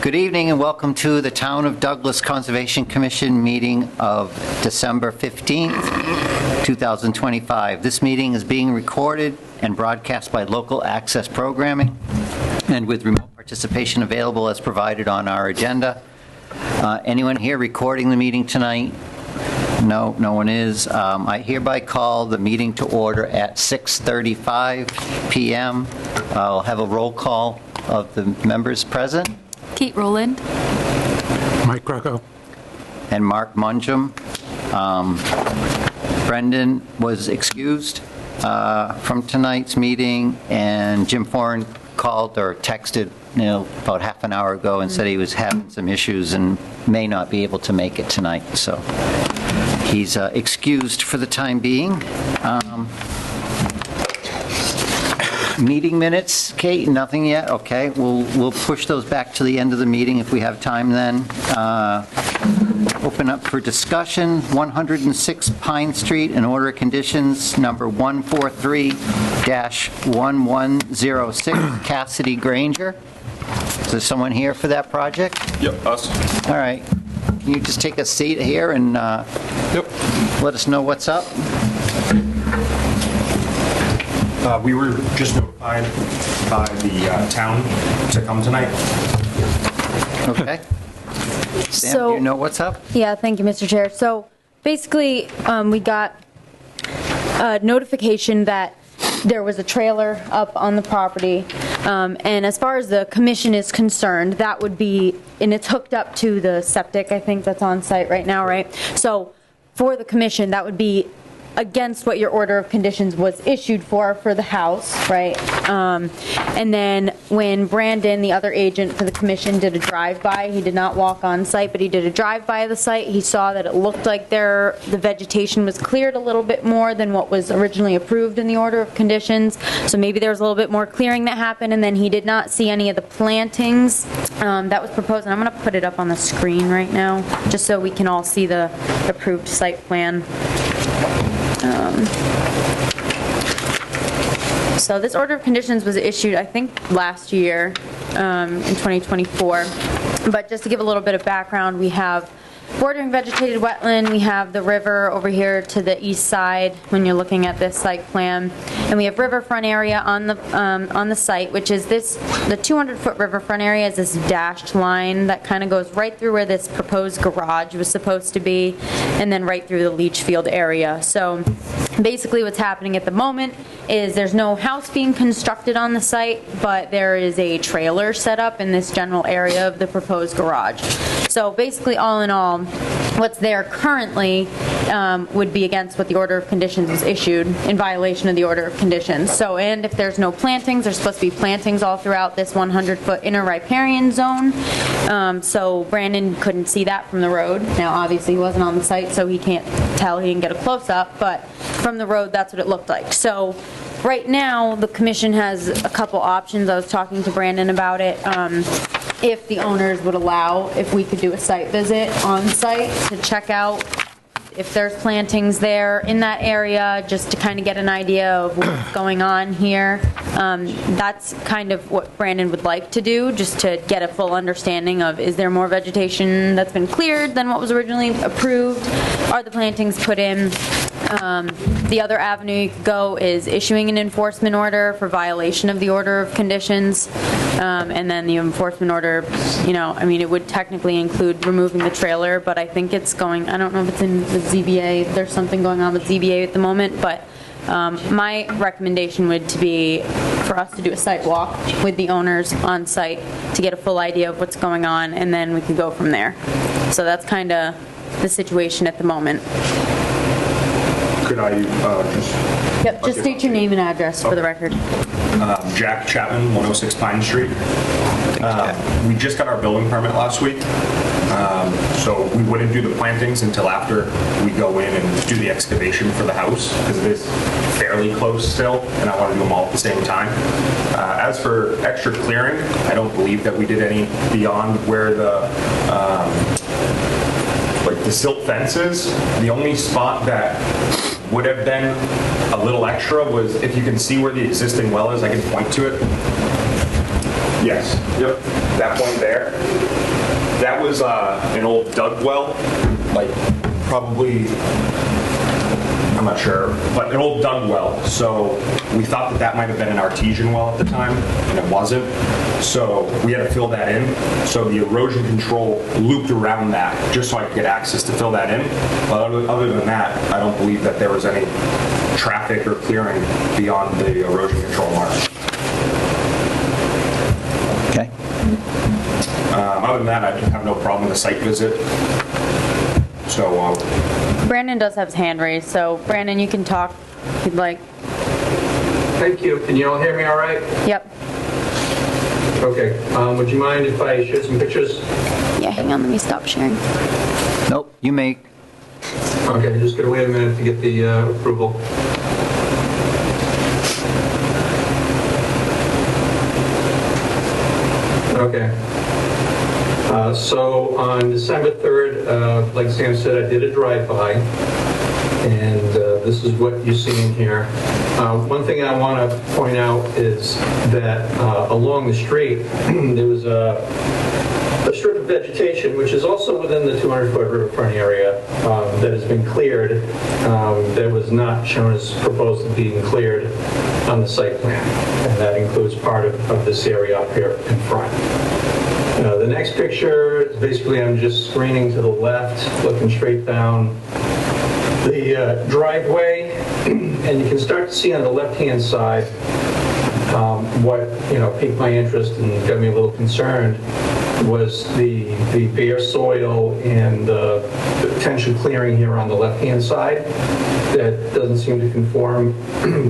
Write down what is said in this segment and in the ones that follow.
Good evening and welcome to the Town of Douglas Conservation Commission meeting of December 15th, 2025. This meeting is being recorded and broadcast by Local Access Programming and with remote participation available as provided on our agenda. Anyone here recording the meeting tonight? No, no one is. I hereby call the meeting to order at 6:35 p.m. I'll have a roll call of the members present. Kate Rowland. Mike Greco. And Mark Munjum. Brendan was excused from tonight's meeting, and Jim Foran called or texted about half an hour ago and said he was having some issues and may not be able to make it tonight. So he's excused for the time being. Meeting minutes, Kate, nothing yet? Okay, we'll push those back to the end of the meeting if we have time then. Open up for discussion, 106 Pine Street, in order of conditions, number 143-1106, Cassidy Granger. Is there someone here for that project? Yep, us. All right. Can you just take a seat here and let us know what's up? We were just notified by the town to come tonight. Okay. Sam, So- do you know what's up? Yeah, thank you, Mr. Chair. So basically, we got a notification that there was a trailer up on the property, and as far as the commission is concerned, that would be, and it's hooked up to the septic, I think that's on site right now, right? So for the commission, that would be against what your order of conditions was issued for the house, right? And then when Brandon, the other agent for the commission, did a drive-by, he did not walk on site, but he did a drive-by of the site. He saw that it looked like the vegetation was cleared a little bit more than what was originally approved in the order of conditions. So maybe there was a little bit more clearing that happened, and then he did not see any of the plantings that was proposed. And I'm going to put it up on the screen right now, just so we can all see the approved site plan. So this order of conditions was issued, I think, last year in 2024. But just to give a little bit of background, we have bordering vegetated wetland, we have the river over here to the east side when you're looking at this site plan, and we have riverfront area on the site, which is the 200-foot riverfront area is this dashed line that kind of goes right through where this proposed garage was supposed to be, and then right through the leach field area. So basically what's happening at the moment is there's no house being constructed on the site, but there is a trailer set up in this general area of the proposed garage. So basically, all in all, what's there currently would be against what the order of conditions was issued, in violation of the order of conditions. So, and if there's no plantings, there's supposed to be plantings all throughout this 100-foot inner riparian zone. So Brandon couldn't see that from the road. Now, obviously, he wasn't on the site, so he can't tell. He didn't get a close-up, but from the road, that's what it looked like. So right now, the commission has a couple options. I was talking to Brandon about it. If the owners would allow, if we could do a site visit on site to check out if there's plantings there in that area, just to kind of get an idea of what's going on here. That's kind of what Brandon would like to do, just to get a full understanding of, is there more vegetation that's been cleared than what was originally approved? Are the plantings put in? The other avenue you could go is issuing an enforcement order for violation of the order of conditions. And then the enforcement order, I mean, it would technically include removing the trailer, but I think it's going, I don't know if it's in the ZBA, if there's something going on with ZBA at the moment, but my recommendation would be for us to do a site walk with the owners on site to get a full idea of what's going on, and then we could go from there. So that's kind of the situation at the moment. Could I just... Yep, just state your name and address for the record. Jack Chapman, 106 Pine Street. We just got our building permit last week, so we wouldn't do the plantings until after we go in and do the excavation for the house, because it is fairly close still, and I want to do them all at the same time. As for extra clearing, I don't believe that we did any beyond where the silt fence is. The only spot that would have been a little extra was, if you can see where the existing well is, I can point to it. Yes, yep, that point there. That was an old dug well, like probably, I'm not sure, but an old dug well. So we thought that that might have been an artesian well at the time, and it wasn't. So we had to fill that in. So the erosion control looped around that just so I could get access to fill that in. But other than that, I don't believe that there was any traffic or clearing beyond the erosion control mark. Okay. Other than that, I have no problem with the site visit. So, Brandon does have his hand raised, so Brandon, you can talk if you'd like. Thank you. Can you all hear me all right? Yep. Okay. Would you mind if I share some pictures? Yeah, hang on, let me stop sharing. Nope, you may. Okay, just gonna wait a minute to get the approval. Okay. So on December 3rd, like Sam said, I did a drive-by, and this is what you're seeing here. One thing I want to point out is that along the street, there was a strip of vegetation, which is also within the 200-foot riverfront area, that has been cleared, that was not shown as proposed to being cleared on the site plan, and that includes part of this area up here in front. The next picture is basically I'm just screening to the left, looking straight down the driveway, and you can start to see on the left-hand side what piqued my interest and got me a little concerned was the bare soil and the potential clearing here on the left-hand side that doesn't seem to conform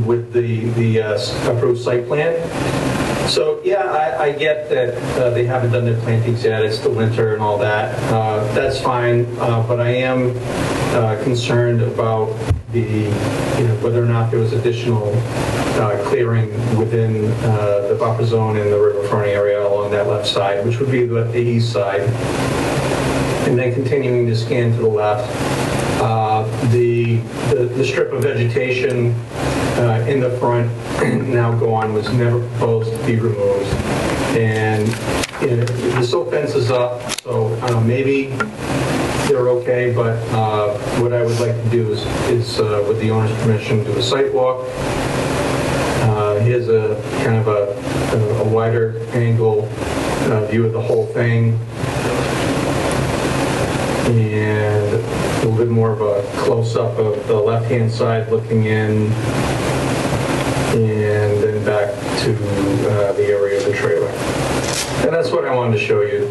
with the approved site plan. So yeah, I get that they haven't done their plantings yet, it's the winter and all that. That's fine, but I am concerned about whether or not there was additional clearing within the buffer zone in the riverfront area along that left side, which would be the east side. And then continuing to scan to the left, the strip of vegetation in the front, now gone, was never proposed to be removed. And the silt fence is up, so maybe they're okay, but what I would like to do is with the owner's permission, do a site walk. Here's a kind of a wider angle view of the whole thing, and a little bit more of a close-up of the left-hand side looking in, and then back to the area of the trailer. And that's what I wanted to show you.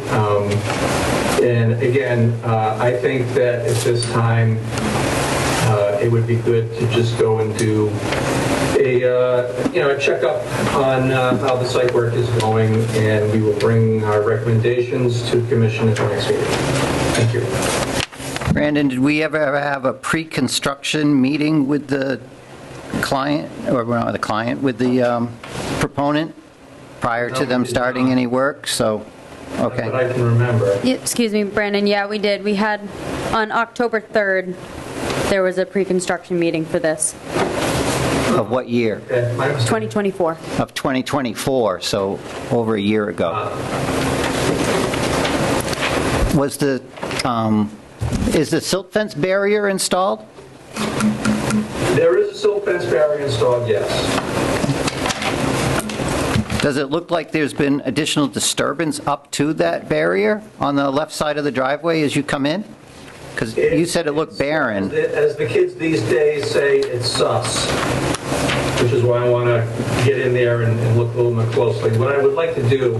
And again, I think that at this time, it would be good to just go and do a checkup on how the site work is going, and we will bring our recommendations to the commission at the next meeting. Thank you. Brandon, did we ever have a pre-construction meeting with the client, or not the client, with the proponent prior to them starting any work? So, okay. But I can remember. Yeah, excuse me, Brandon, yeah, we did. We had, on October 3rd, there was a pre-construction meeting for this, Of what year? Okay, my mistake. 2024. Of 2024, so over a year ago. Was is the silt fence barrier installed? There is a silt fence barrier installed, yes. Does it look like there's been additional disturbance up to that barrier on the left side of the driveway as you come in? Because you said it looked barren. As the kids these days say, it's sus, which is why I want to get in there and look a little more closely. What I would like to do,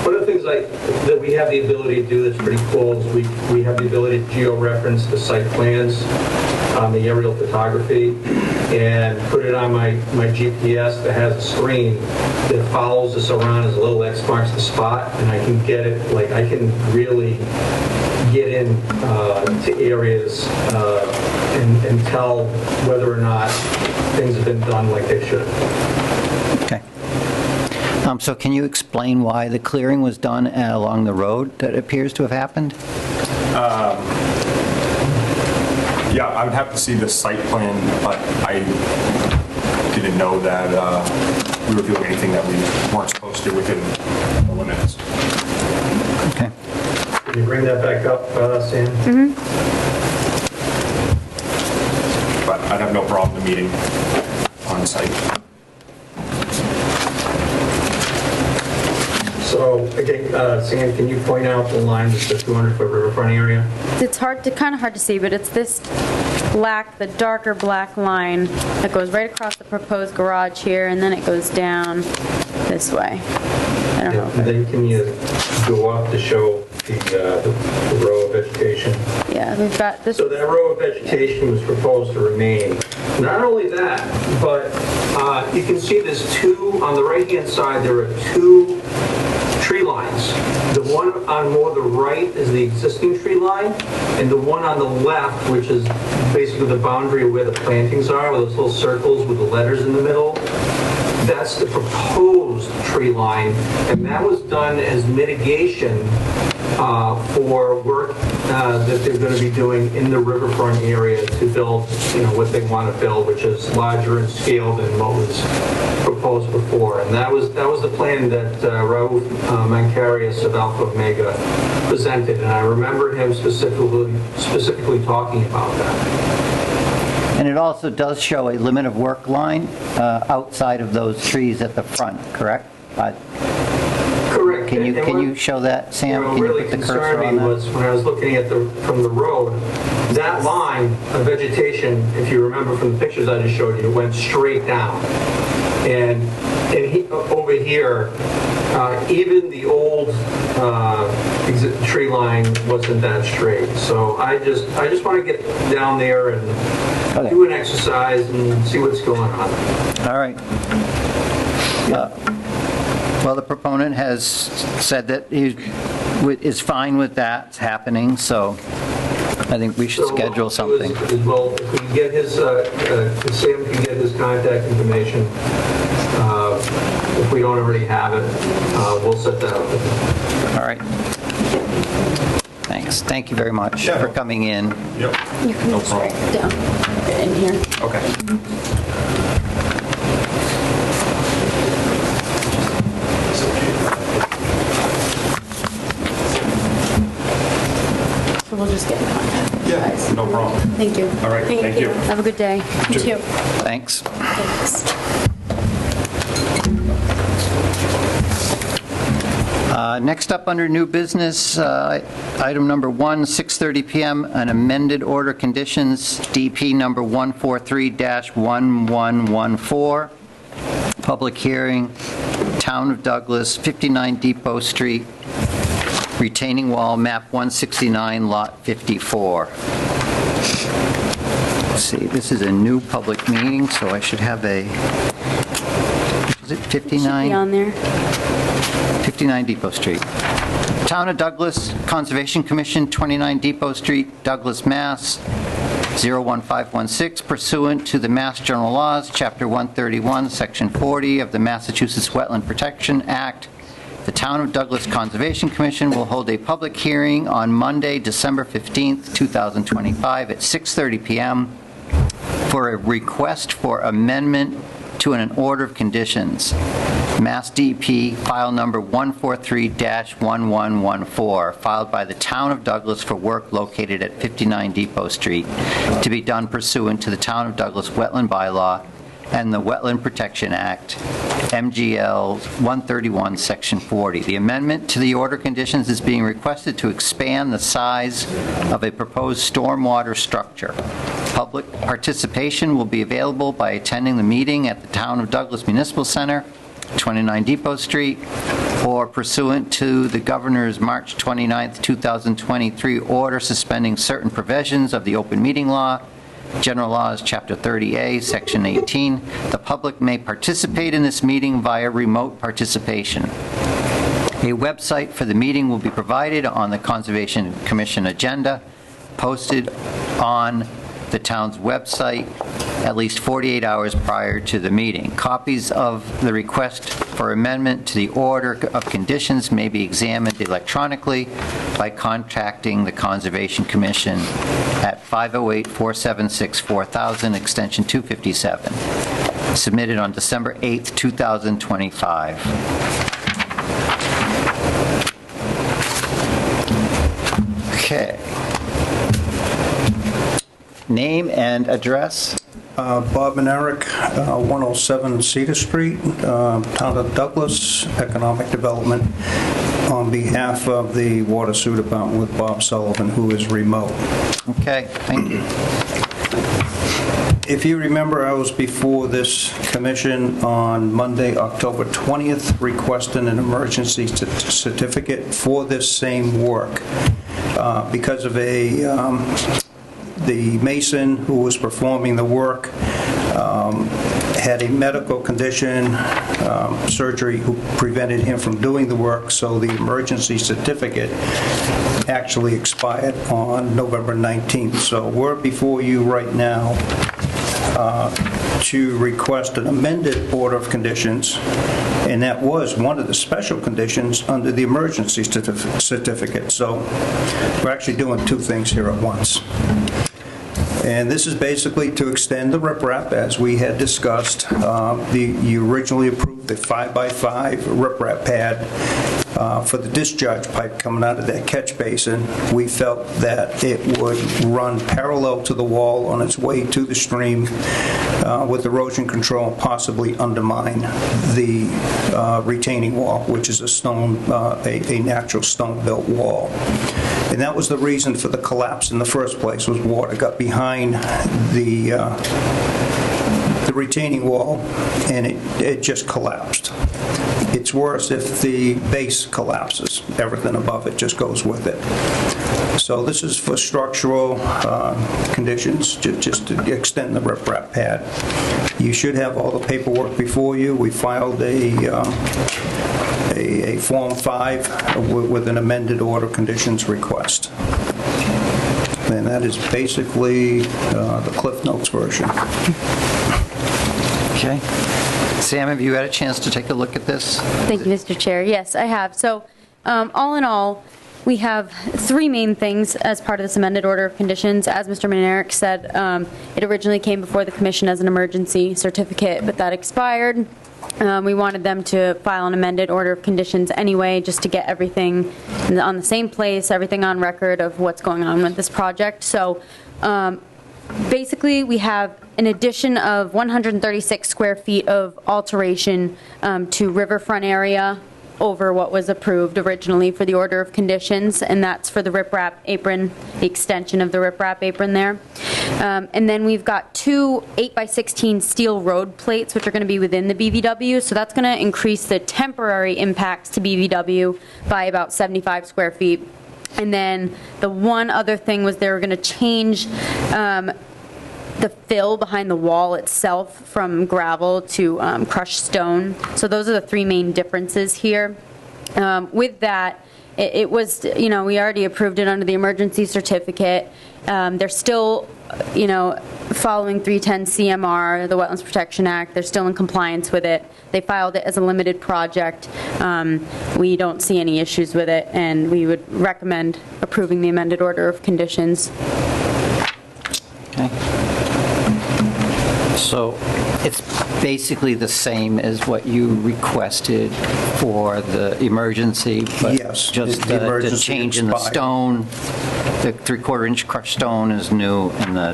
one of the things that we have the ability to do that's pretty cool is we have the ability to geo-reference the site plans on the aerial photography and put it on my GPS that has a screen that follows us around as a little X marks the spot, and I can get it, like I can really get in to areas and tell whether or not things have been done like they should. Okay. So can you explain why the clearing was done along the road that appears to have happened? yeah, I would have to see the site plan, but I didn't know that we were doing anything that we weren't supposed to within the limits. Okay. Can you bring that back up, Sam? But I'd have no problem meeting on site. So, again, Sam, can you point out the line that's the 200-foot riverfront area? It's kind of hard to see, but it's this black, the darker black line that goes right across the proposed garage here, and then it goes down this way. I don't know. And then can you go up to show the row of vegetation? Yeah, we've got this. So that row of vegetation was proposed to remain. Not only that, but you can see there's two, on the right-hand side, there are two tree lines. The one on more the right is the existing tree line, and the one on the left, which is basically the boundary of where the plantings are, with those little circles with the letters in the middle, that's the proposed tree line, and that was done as mitigation for work that they're going to be doing in the riverfront area to build, what they want to build, which is larger in scale than what was proposed before. And that was the plan that Raul Mancarius of Alpha Omega presented, and I remember him specifically talking about that. And it also does show a limit of work line outside of those trees at the front, correct? Correct. Can you show that, Sam? What Can you really put the cursor concerned on me that? was when I was looking at from the road, that line of vegetation, if you remember from the pictures I just showed you, went straight down. And over here, even the old tree line wasn't that straight. So I just want to get down there and do an exercise and see what's going on. All right. Well, the proponent has said that he is fine with that happening, so I think we should schedule something. Well, if we can get his, if Sam can get his contact information, if we don't already have it, we'll set that up. All right. Thanks. Thank you very much for coming in. Yep. You can No just write problem. it down in here. Okay. So we'll just get in contact with you Yeah, guys. no problem. Thank you. All right, thank you. Have a good day. You too. Thanks. Thanks. Next up, under new business, item number 1, 6:30 PM, an amended order conditions, DP number 143-1114. Public hearing, Town of Douglas, 59 Depot Street, retaining wall, map 169, lot 54. Let's see, this is a new public meeting, so I should have a, is it 59? Be on there. 59 Depot Street. Town of Douglas Conservation Commission, 29 Depot Street, Douglas, Mass. 01516, pursuant to the Mass General Laws, Chapter 131, Section 40 of the Massachusetts Wetland Protection Act. The Town of Douglas Conservation Commission will hold a public hearing on Monday, December 15th, 2025 at 6:30 PM for a request for amendment to an order of conditions. Mass DEP file number 143-1114, filed by the Town of Douglas for work located at 59 Depot Street, to be done pursuant to the Town of Douglas Wetland Bylaw and the Wetland Protection Act, MGL 131, Section 40. The amendment to the order conditions is being requested to expand the size of a proposed stormwater structure. Public participation will be available by attending the meeting at the Town of Douglas Municipal Center, 29 Depot Street, or pursuant to the Governor's March 29th, 2023 order suspending certain provisions of the open meeting law, General Laws, Chapter 30A, Section 18. The public may participate in this meeting via remote participation. A website for the meeting will be provided on the Conservation Commission agenda, posted on the town's website at least 48 hours prior to the meeting. Copies of the request for amendment to the order of conditions may be examined electronically by contacting the Conservation Commission at 508-476-4000, extension 257. Submitted on December 8th, 2025. Okay. Name and address? Bob and Eric, 107 Cedar Street, Town of Douglas, Economic Development, on behalf of the Water Sewer Department with Bob Sullivan, who is remote. Okay, thank you. If you remember, I was before this commission on Monday, October 20th, requesting an emergency certificate for this same work because of the mason who was performing the work had a medical condition, surgery, who prevented him from doing the work, so the emergency certificate actually expired on November 19th. So we're before you right now to request an amended order of conditions, and that was one of the special conditions under the emergency certificate. So we're actually doing two things here at once. And this is basically to extend the riprap, as we had discussed. You originally approved the 5x5 riprap pad for the discharge pipe coming out of that catch basin. We felt that it would run parallel to the wall on its way to the stream with erosion control, and possibly undermine the retaining wall, which is a natural stone-built wall. And that was the reason for the collapse in the first place, was water got behind the retaining wall, and it just collapsed. It's worse if the base collapses. Everything above it just goes with it. So this is for structural conditions, just to extend the riprap pad. You should have all the paperwork before you. We filed a Form 5 with an amended order conditions request. And that is basically the Cliff Notes version. Okay. Sam, have you had a chance to take a look at this? Thank you, Mr. Chair. Yes, I have. So, all in all, we have three main things as part of this amended order of conditions. As Mr. Manerick said, it originally came before the commission as an emergency certificate, but that expired. We wanted them to file an amended order of conditions anyway, just to get everything on the same place, everything on record of what's going on with this project. So basically, we have an addition of 136 square feet of alteration to riverfront area over what was approved originally for the order of conditions, and that's for the riprap apron, the extension of the riprap apron there. And then we've got two 8x16 steel road plates, which are going to be within the BVW, so that's going to increase the temporary impacts to BVW by about 75 square feet. And then the one other thing was they were going to change the fill behind the wall itself from gravel to crushed stone. So those are the three main differences here. With that, it was, we already approved it under the emergency certificate. They're still, following 310 CMR, the Wetlands Protection Act. They're still in compliance with it. They filed it as a limited project. We don't see any issues with it, and we would recommend approving the amended order of conditions. Okay. So it's basically the same as what you requested for the emergency, but Yes, just the the emergency change in the expired. stone, the 3/4 inch crushed stone is new, and the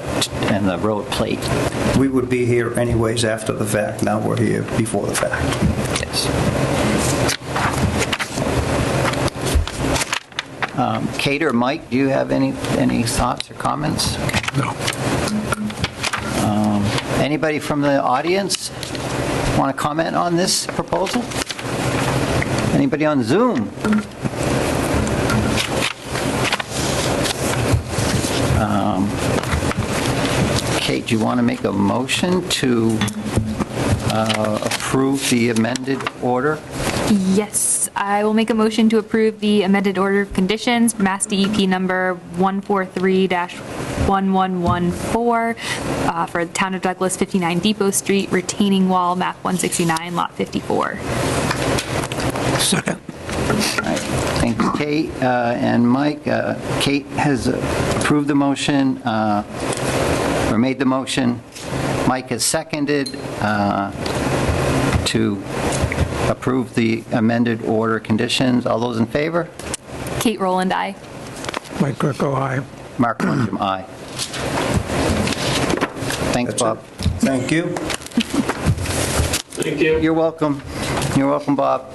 road plate. We would be here anyways after the fact. Now we're here before the fact. Yes. Kate or Mike, do you have any thoughts or comments? No. Anybody from the audience want to comment on this proposal? Anybody on Zoom? Kate, do you want to make a motion to approve the amended order? Yes, I will make a motion to approve the amended order of conditions, Mass DEP number 143-1114 for the Town of Douglas, 59 Depot Street, retaining wall, map 169, lot 54. Second. All right, thank you, Kate and Mike. Kate has approved the motion, or made the motion. Mike has seconded to approve the amended order conditions. All those in favor? Kate Rowland, aye. Mike Greco, aye. Mark Wondrum, aye. Thanks, Bob. Thank you. Thank you. You're welcome. You're welcome, Bob.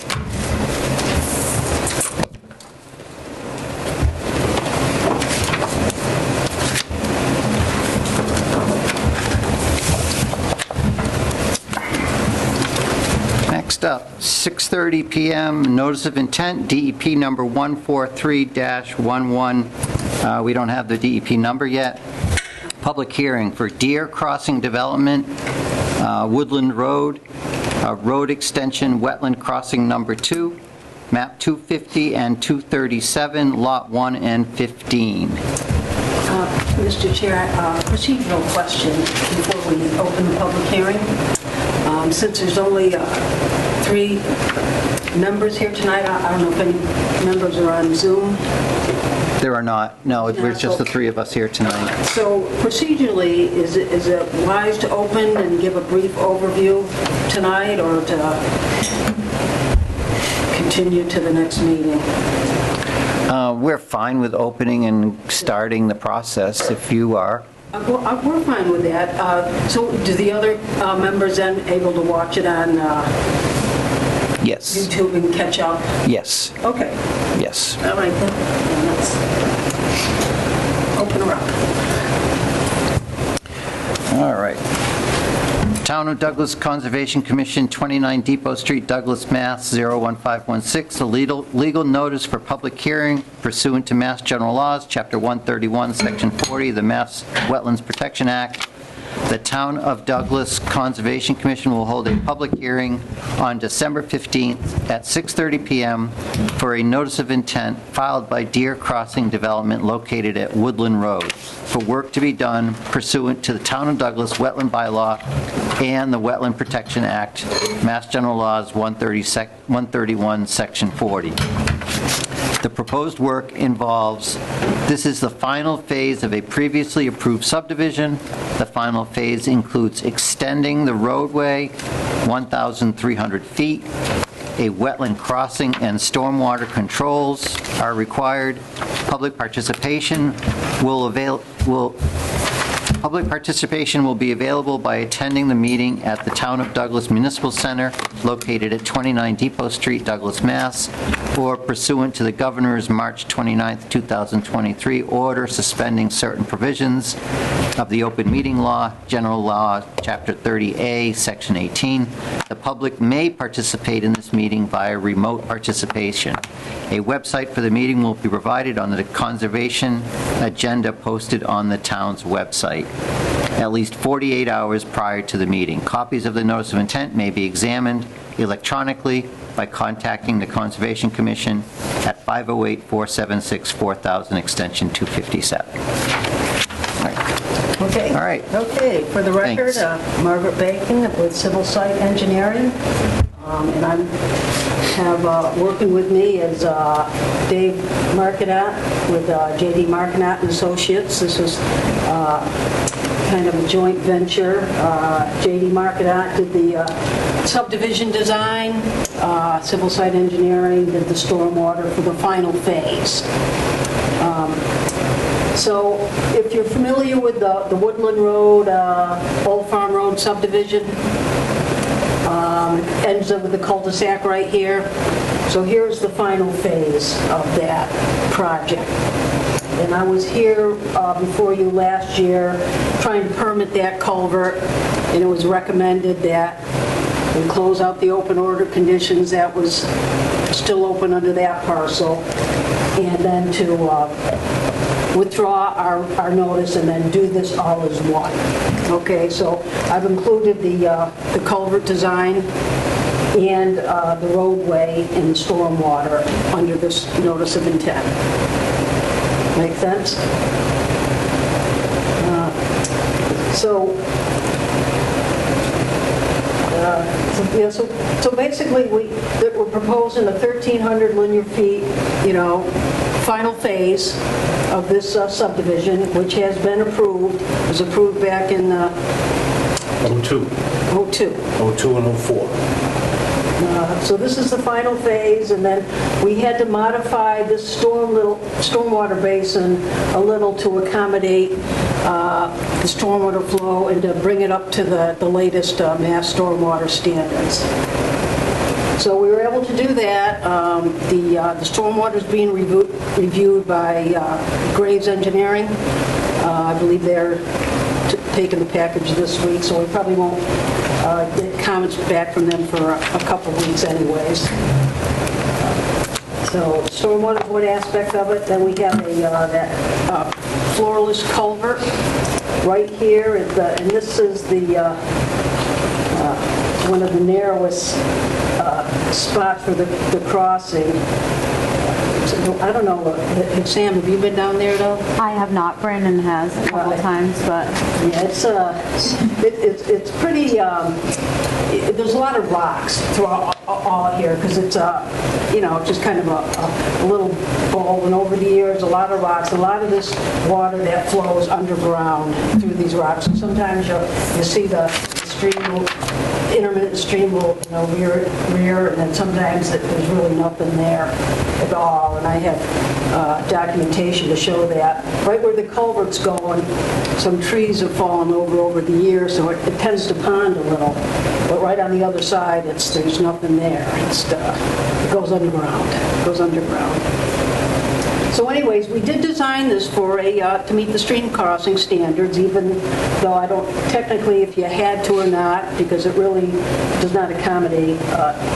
Next up, 6:30 PM, notice of intent, DEP number 143-11. We don't have the DEP number yet. Public hearing for Deer Crossing Development, Woodland Road, road extension, wetland crossing number 2, map 250 and 237, lot 1 and 15. Mr. Chair, procedural question before we open the public hearing. Since there's only 3 members here tonight, I don't know if any members are on Zoom. There are not, no, we're just the 3 of us here tonight. So procedurally, is it wise to open and give a brief overview tonight, or to continue to the next meeting? We're fine with opening and starting the process if you are. Well, we're fine with that. So do the other members then able to watch it on Yes, YouTube and catch up? yes, Okay. yes. All right, then. Let's open her up. All right. Town of Douglas Conservation Commission, 29 Depot Street, Douglas, Mass. 01516. A legal notice for public hearing pursuant to Mass General Laws, Chapter 131, Section 40, the Mass Wetlands Protection Act. The Town of Douglas Conservation Commission will hold a public hearing on December 15th at 6:30 PM for a notice of intent filed by Deer Crossing Development located at Woodland Road for work to be done pursuant to the Town of Douglas Wetland Bylaw and the Wetland Protection Act, Mass General Laws 131, Section 40. The proposed work involves, this is the final phase of a previously approved subdivision. The final phase includes extending the roadway 1,300 feet. A wetland crossing and stormwater controls are required. Public participation will be available by attending the meeting at the Town of Douglas Municipal Center located at 29 Depot Street, Douglas, Mass., or pursuant to the Governor's March 29, 2023 order suspending certain provisions of the Open Meeting Law, General Law, Chapter 30A, Section 18. The public may participate in this meeting via remote participation. A website for the meeting will be provided on the conservation agenda posted on the town's website at least 48 hours prior to the meeting. Copies of the notice of intent may be examined electronically by contacting the Conservation Commission at 508-476-4000, extension 257. Okay. All right. Okay, for the record, Thanks. Margaret Bacon with Civil Site Engineering. And I have working with me is Dave Markinat with J.D. Markinat and Associates. This was kind of a joint venture. J.D. Markinat did the subdivision design. Civil Site Engineering did the stormwater for the final phase. So if you're familiar with the Woodland Road, Old Farm Road subdivision, ends up with the cul-de-sac right here. So here's the final phase of that project. And I was here before you last year trying to permit that culvert, and it was recommended that we close out the open order conditions that was still open under that parcel, and then to withdraw our notice and then do this all as one. Okay, so I've included the culvert design and the roadway and stormwater under this notice of intent. Make sense? So basically, we're proposing a 1,300 linear feet, final phase of this subdivision, which has been approved. It was approved back in 02 '02. and 04. So this is the final phase, and then we had to modify this stormwater basin a little to accommodate the stormwater flow and to bring it up to the latest mass stormwater standards. So we were able to do that. The stormwater is being reviewed by Graves Engineering. I believe they're taking the package this week, so we probably won't get comments back from them for a couple of weeks anyways. So stormwater is one aspect of it. Then we have that floorless culvert right here, and this is one of the narrowest spots for the crossing. I don't know, Sam, have you been down there at all? I have not. Brandon has a couple times, but Yeah, it's pretty, there's a lot of rocks throughout all here, because it's just kind of a little bowl, and over the years, a lot of rocks, a lot of this water that flows underground through these rocks. And sometimes you see the stream, intermittent stream will rear, and then sometimes there's really nothing there at all. And I have documentation to show that. Right where the culvert's going, some trees have fallen over the years, so it tends to pond a little. But right on the other side, there's nothing there. It goes underground. So anyways, we did design this to meet the stream crossing standards, even though I don't technically if you had to or not, because it really does not accommodate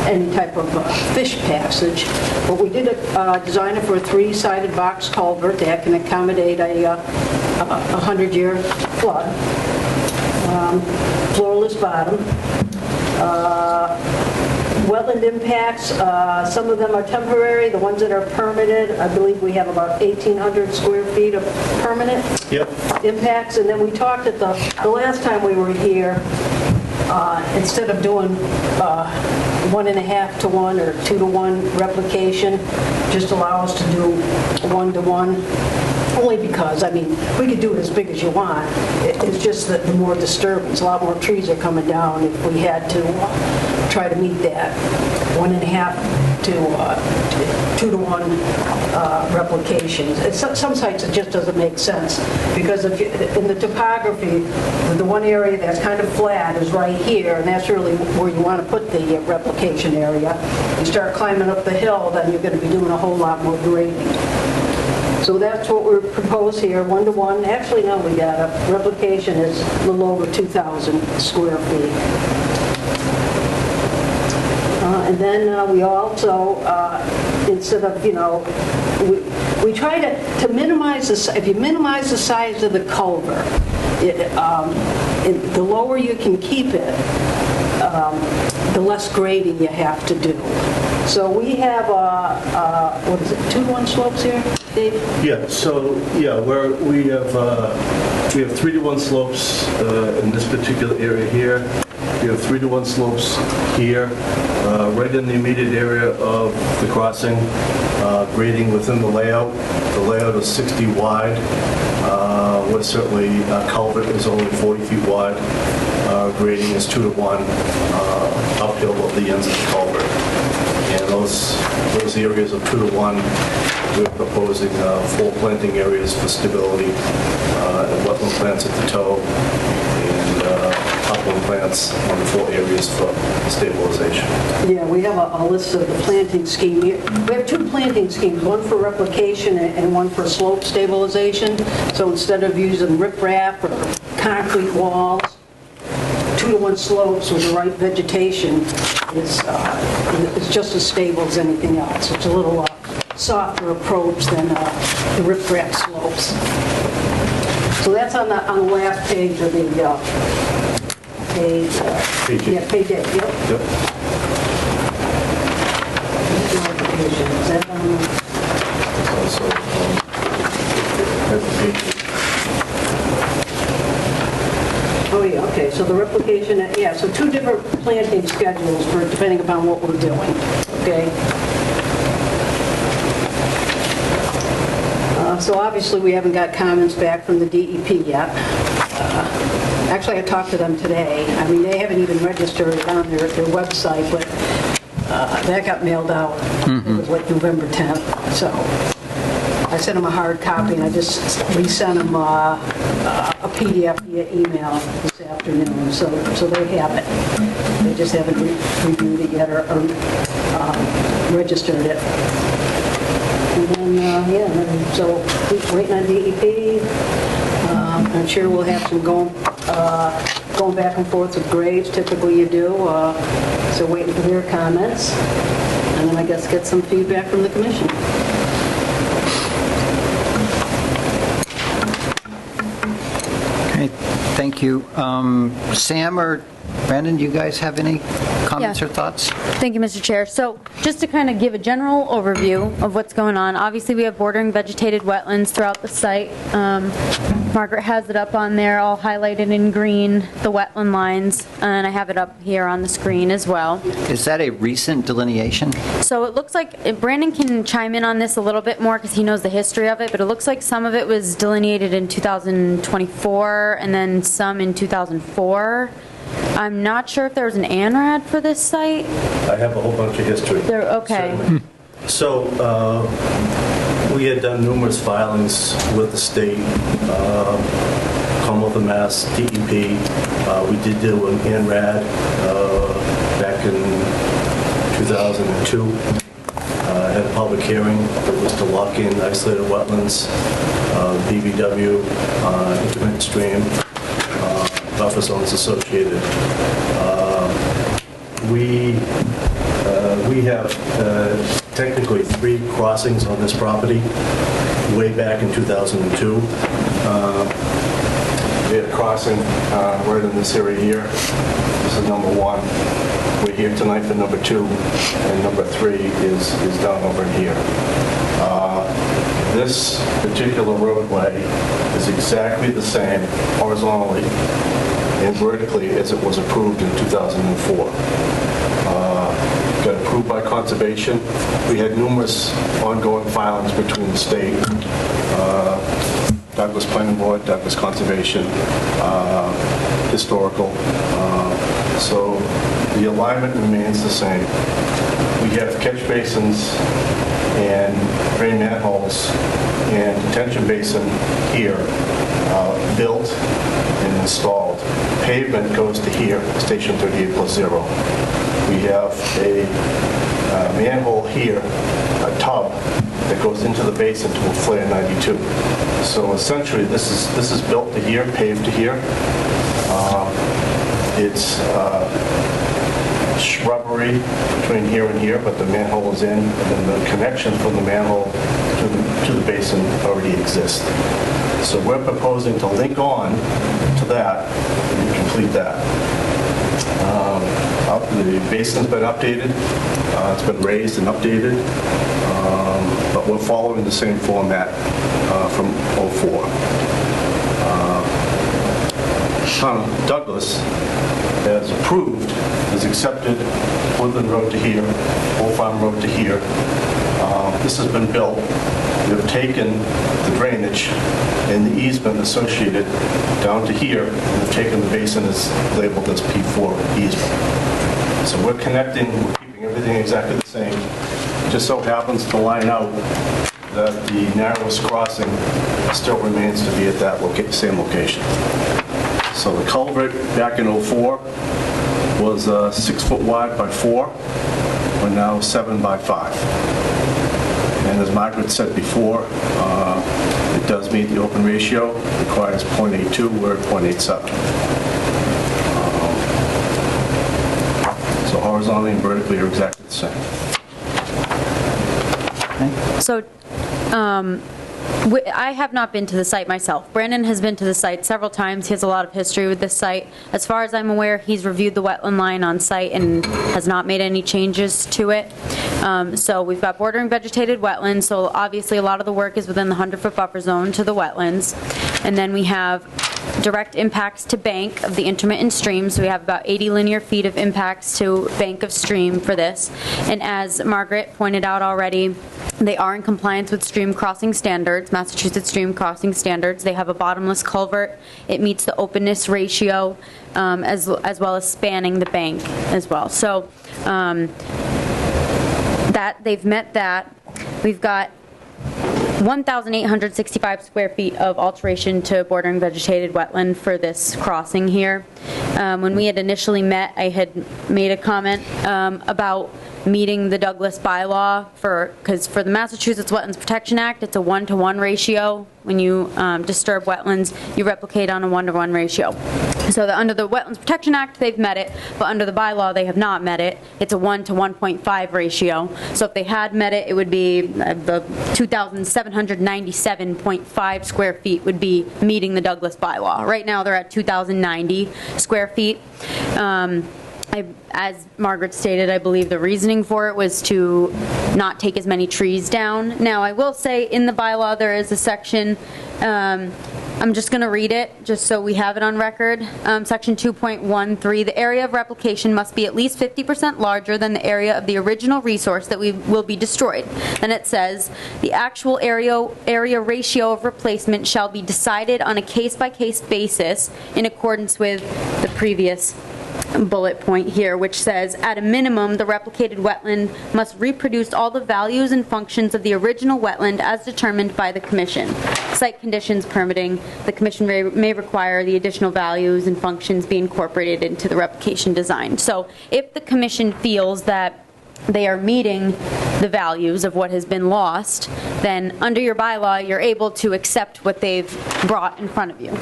any type of fish passage. But we did design it for a 3-sided box culvert that can accommodate a 100-year flood. Floorless bottom. Wetland impacts, some of them are temporary. The ones that are permitted, I believe we have about 1,800 square feet of permanent impacts. And then we talked at the last time we were here, instead of doing 1.5 to 1 or 2 to 1 replication, just allow us to do 1 to 1. Only because, we could do it as big as you want. It's just that the more disturbance, a lot more trees are coming down if we had to try to meet that 1.5 to 2 to 1 replications. Some sites it just doesn't make sense, because in the topography, the one area that's kind of flat is right here, and that's really where you want to put the replication area. You start climbing up the hill, then you're going to be doing a whole lot more grading. So that's what we propose here, 1 to 1. Actually, no, we got a replication is a little over 2,000 square feet. And then we also, instead of, we try to minimize if you minimize the size of the culvert, the lower you can keep it, the less grading you have to do. So we have, 2 to 1 slopes here, Dave? Yeah, so, we have 3 to 1 slopes in this particular area here. We have 3 to 1 slopes here, right in the immediate area of the crossing, grading within the layout. The layout is 60 wide. What certainly culvert is only 40 feet wide. Grading is 2 to 1 uphill of the ends of the culvert. And those areas of 2 to 1, we're proposing 4 planting areas for stability, and wetland plants at the toe, and upland plants on the 4 areas for stabilization. Yeah, we have a list of the planting scheme. We have 2 planting schemes, one for replication and one for slope stabilization. So instead of using riprap or concrete walls, 2 to 1 slopes with the right vegetation is just as stable as anything else. It's a little softer approach than the riprap slopes. So that's on the last page of the page 8. Yeah, page 8. Yep. Is that Also, Oh, yeah, okay, so the replication, so 2 different planting schedules for depending upon what we're doing, okay? So obviously, we haven't got comments back from the DEP yet. Actually, I talked to them today. They haven't even registered it on their website, but That got mailed out. It was like November 10th, so I sent them a hard copy, and I just resent them a PDF via email this afternoon, so they have it. They just haven't reviewed it yet or registered it. And then, and then, so waiting on DEP. I'm sure we'll have some going back and forth with Graves, typically you do, so waiting for their comments, and then I guess get some feedback from the commission. Okay, thank you. Sam or Brandon, do you guys have any comments Yeah. or thoughts? Thank you, Mr. Chair. So just to kind of give a general overview of what's going on, obviously we have bordering vegetated wetlands throughout the site. Margaret has it up on there, all highlighted in green, the wetland lines, and I have it up here on the screen as well. Is that a recent delineation? So it looks like, Brandon can chime in on this a little bit more because he knows the history of it, but it looks like some of it was delineated in 2024 and then some in 2004. I'm not sure if there was an ANRAD for this site. I have a whole bunch of history. Okay. Certainly. So we had done numerous filings with the state, Commonwealth of Mass, DEP. We did do an ANRAD back in 2002. Had a public hearing that was to lock in isolated wetlands, BBW, intermittent stream, buffer zones associated. We have technically 3 crossings on this property way back in 2002. We had a crossing right in this area here. This is number 1. We're here tonight for number 2, and number 3 is down over here. This particular roadway is exactly the same horizontally and vertically as it was approved in 2004. Got approved by Conservation. We had numerous ongoing filings between the state, Douglas Planning Board, Douglas Conservation, Historical. So the alignment remains the same. We have catch basins and drain manholes and detention basin here built and installed. Pavement goes to here, Station 38+0. We have a manhole here, a tub that goes into the basin to a flare 92. So essentially, this is built to here, paved to here. It's shrubbery between here and here, but the manhole is in, and then the connection from the manhole to the basin already exists. So we're proposing to link on to that and complete that. The basin's been updated, it's been raised and updated, but we're following the same format from '04. Douglas has approved, has accepted Woodland Road to here, Old Farm Road to here. This has been built. We've taken the drainage and the easement associated down to here, and we've taken the basin as labeled as P4 easement. So we're connecting, we're keeping everything exactly the same. It just so happens to line out that the narrowest crossing still remains to be at that same location. So the culvert back in '04 was 6 foot wide by 4. We're now 7 by 5. And as Margaret said before, it does meet the open ratio, requires .82, we're at .87. So horizontally and vertically are exactly the same. So, I have not been to the site myself. Brandon has been to the site several times. He has a lot of history with this site. As far as I'm aware, he's reviewed the wetland line on site and has not made any changes to it. So we've got bordering vegetated wetlands, so obviously a lot of the work is within the 100-foot buffer zone to the wetlands. And then we have direct impacts to bank of the intermittent stream, so we have about 80 linear feet of impacts to bank of stream for this. And as Margaret pointed out already, they are in compliance with stream crossing standards, Massachusetts stream crossing standards. They have a bottomless culvert. It meets the openness ratio as well as spanning the bank as well. So that, they've met that. We've got 1,865 square feet of alteration to bordering vegetated wetland for this crossing here. When we had initially met, I had made a comment about meeting the Douglas bylaw because for the Massachusetts Wetlands Protection Act, it's a 1-to-1 ratio. When you disturb wetlands, you replicate on a 1-to-1 ratio. So under the Wetlands Protection Act, they've met it, but under the bylaw, they have not met it. It's a 1 to 1.5 ratio. So if they had met it, it would be the 2,797.5 square feet would be meeting the Douglas bylaw. Right now, they're at 2,090 square feet. As Margaret stated, I believe the reasoning for it was to not take as many trees down. Now, I will say in the bylaw there is a section, I'm just going to read it just so we have it on record. Section 2.13, the area of replication must be at least 50% larger than the area of the original resource that will be destroyed. And it says, the actual area ratio of replacement shall be decided on a case-by-case basis in accordance with the previous bullet point here, which says, at a minimum, the replicated wetland must reproduce all the values and functions of the original wetland as determined by the Commission. Site conditions permitting, the Commission may require the additional values and functions be incorporated into the replication design. So if the Commission feels that they are meeting the values of what has been lost, then under your bylaw, you're able to accept what they've brought in front of you.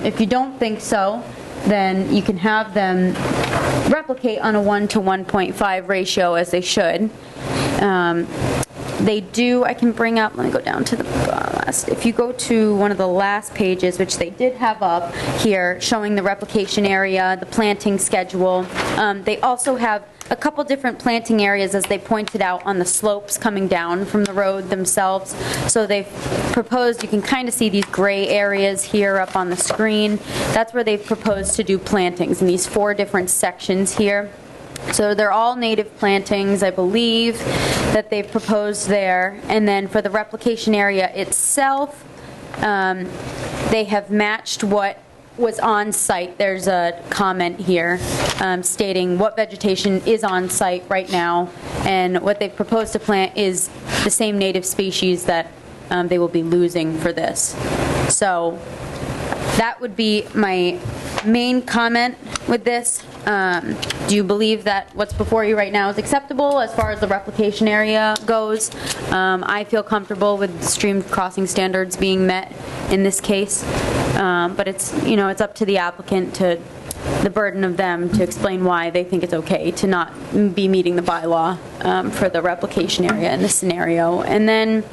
If you don't think so, then you can have them replicate on a 1 to 1.5 ratio as they should. They do, I can bring up, let me go down to the last, if you go to one of the last pages, which they did have up here, showing the replication area, the planting schedule. They also have a couple different planting areas, as they pointed out, on the slopes coming down from the road themselves. So they've proposed, you can kind of see these gray areas here up on the screen. That's where they've proposed to do plantings in these 4 different sections here. So they're all native plantings, I believe, that they've proposed there. And then for the replication area itself, they have matched what was on site. There's a comment here stating what vegetation is on site right now, and what they've proposed to plant is the same native species that they will be losing for this. So that would be my main comment with this. Do you believe that what's before you right now is acceptable as far as the replication area goes? I feel comfortable with stream crossing standards being met in this case, but it's, it's up to the applicant, to the burden of them to explain why they think it's okay to not be meeting the bylaw for the replication area in this scenario. And then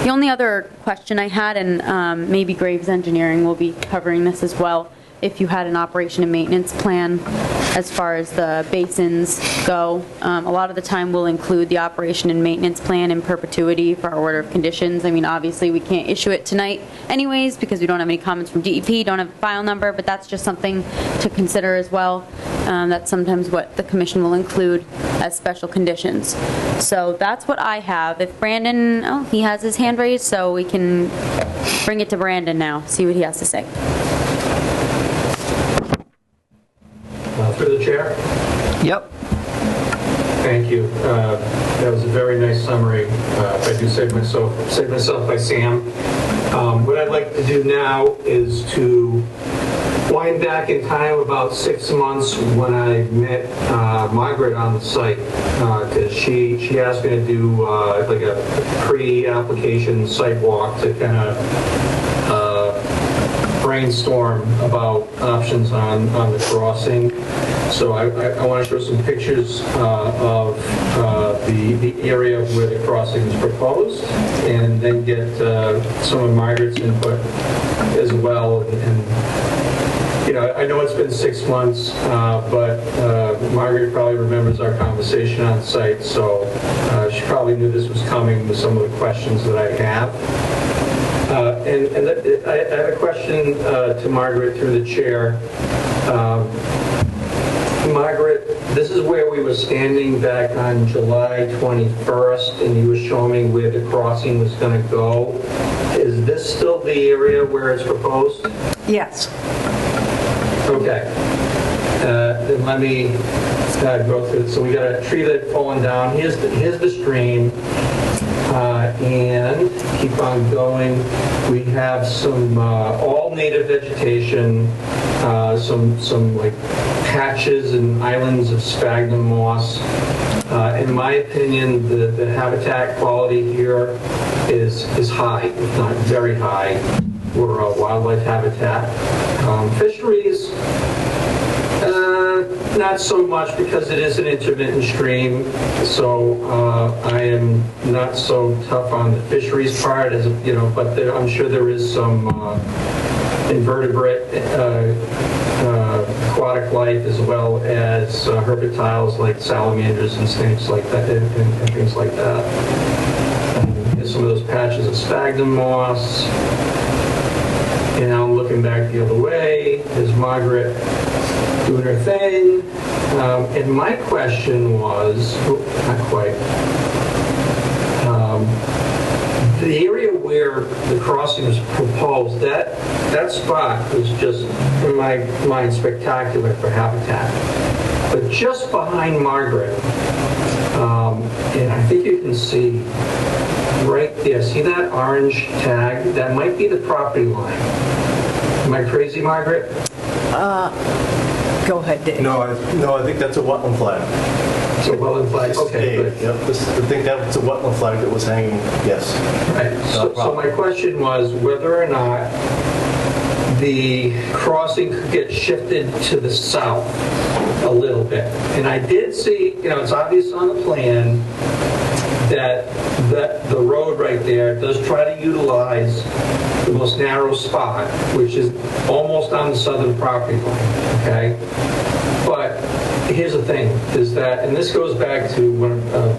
the only other question I had, and maybe Graves Engineering will be covering this as well, if you had an operation and maintenance plan as far as the basins go. A lot of the time we'll include the operation and maintenance plan in perpetuity for our order of conditions. I mean, obviously we can't issue it tonight anyways because we don't have any comments from DEP, don't have a file number, but that's just something to consider as well. That's sometimes what the commission will include as special conditions. So that's what I have. If Brandon, he has his hand raised, so we can bring it to Brandon now, see what he has to say. Through the chair? Yep. Thank you. That was a very nice summary. If I do say myself by Sam. What I'd like to do now is to wind back in time about 6 months when I met Margaret on the site, because she asked me to do like a pre-application site walk to kind of brainstorm about options on the crossing. So I want to show some pictures of the area where the crossing is proposed, and then get some of Margaret's input as well. And I know it's been 6 months, but Margaret probably remembers our conversation on site, so she probably knew this was coming with some of the questions that I have. And I have a question to Margaret through the chair. Margaret, this is where we were standing back on July 21st, and you were showing me where the crossing was going to go. Is this still the area where it's proposed? Yes. Okay. then let me go through it. So we got a tree that had fallen down. Here's the stream. And keep on going. We have some all native vegetation, some like patches and islands of sphagnum moss. In my opinion, the habitat quality here is high, if not very high, for wildlife habitat. Fisheries, not so much because it is an intermittent stream, so I am not so tough on the fisheries part, as you know. But I'm sure there is some invertebrate aquatic life, as well as herpetiles like salamanders and snakes like that, and things like that. And some of those patches of sphagnum moss. And now I'm looking back the other way. There's Margaret doing her thing. And my question was, not quite, the area where the crossing was proposed, that spot was just, in my mind, spectacular for habitat. But just behind Margaret, and I think you can see right there, see that orange tag? That might be the property line. Am I crazy, Margaret? Go ahead, Dave. No, I think that's a wetland flag. It's a wetland flag, okay, good. Yep, I think that was a wetland flag that was hanging, yes. Right. So my question was whether or not the crossing could get shifted to the south a little bit. And I did see, it's obvious on the plan that the road right there does try to utilize the most narrow spot, which is almost on the southern property line, okay? But here's the thing, is that, and this goes back to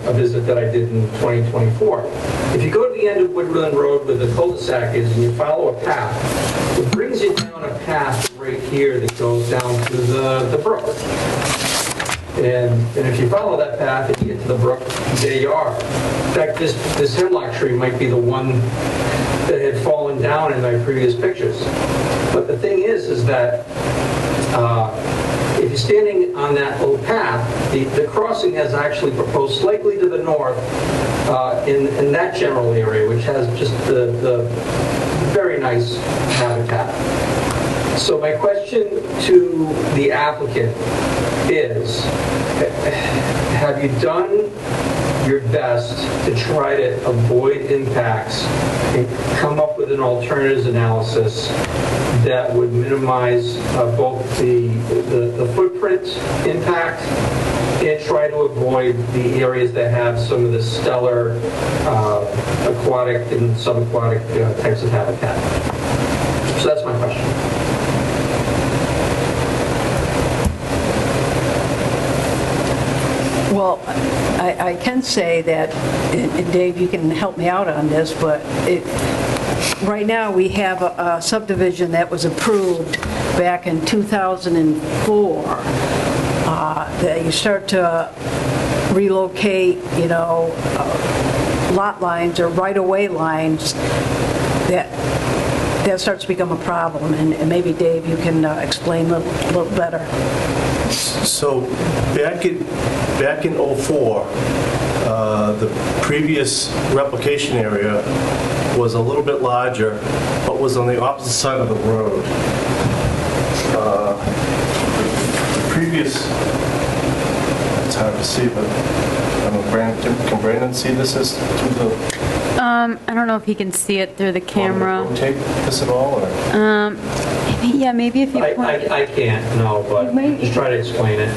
a visit that I did in 2024. If you go to the end of Woodland Road where the cul-de-sac is and you follow a path, it brings you down a path right here that goes down to the brook. And if you follow that path and you get to the brook, there you are. In fact, this hemlock tree might be the one that had fallen down in my previous pictures. But the thing is that if you're standing on that little path, the crossing has actually proposed slightly to the north in that general area, which has just the very nice habitat. So my question to the applicant is, have you done your best to try to avoid impacts and come up with an alternatives analysis that would minimize both the footprint impact and try to avoid the areas that have some of the stellar aquatic and subaquatic types of habitat? So that's my question. Well, I can say that, and Dave, you can help me out on this, but right now we have a subdivision that was approved back in 2004 that you start to relocate, lot lines or right-of-way lines that starts to become a problem. And maybe, Dave, you can explain a little better. So back in '04, the previous replication area was a little bit larger, but was on the opposite side of the road. The previous, it's hard to see, but can Brandon see this as to the? I don't know if he can see it through the camera. Rotate this at all, or? Maybe if you point. I can't, no, but just try to explain it.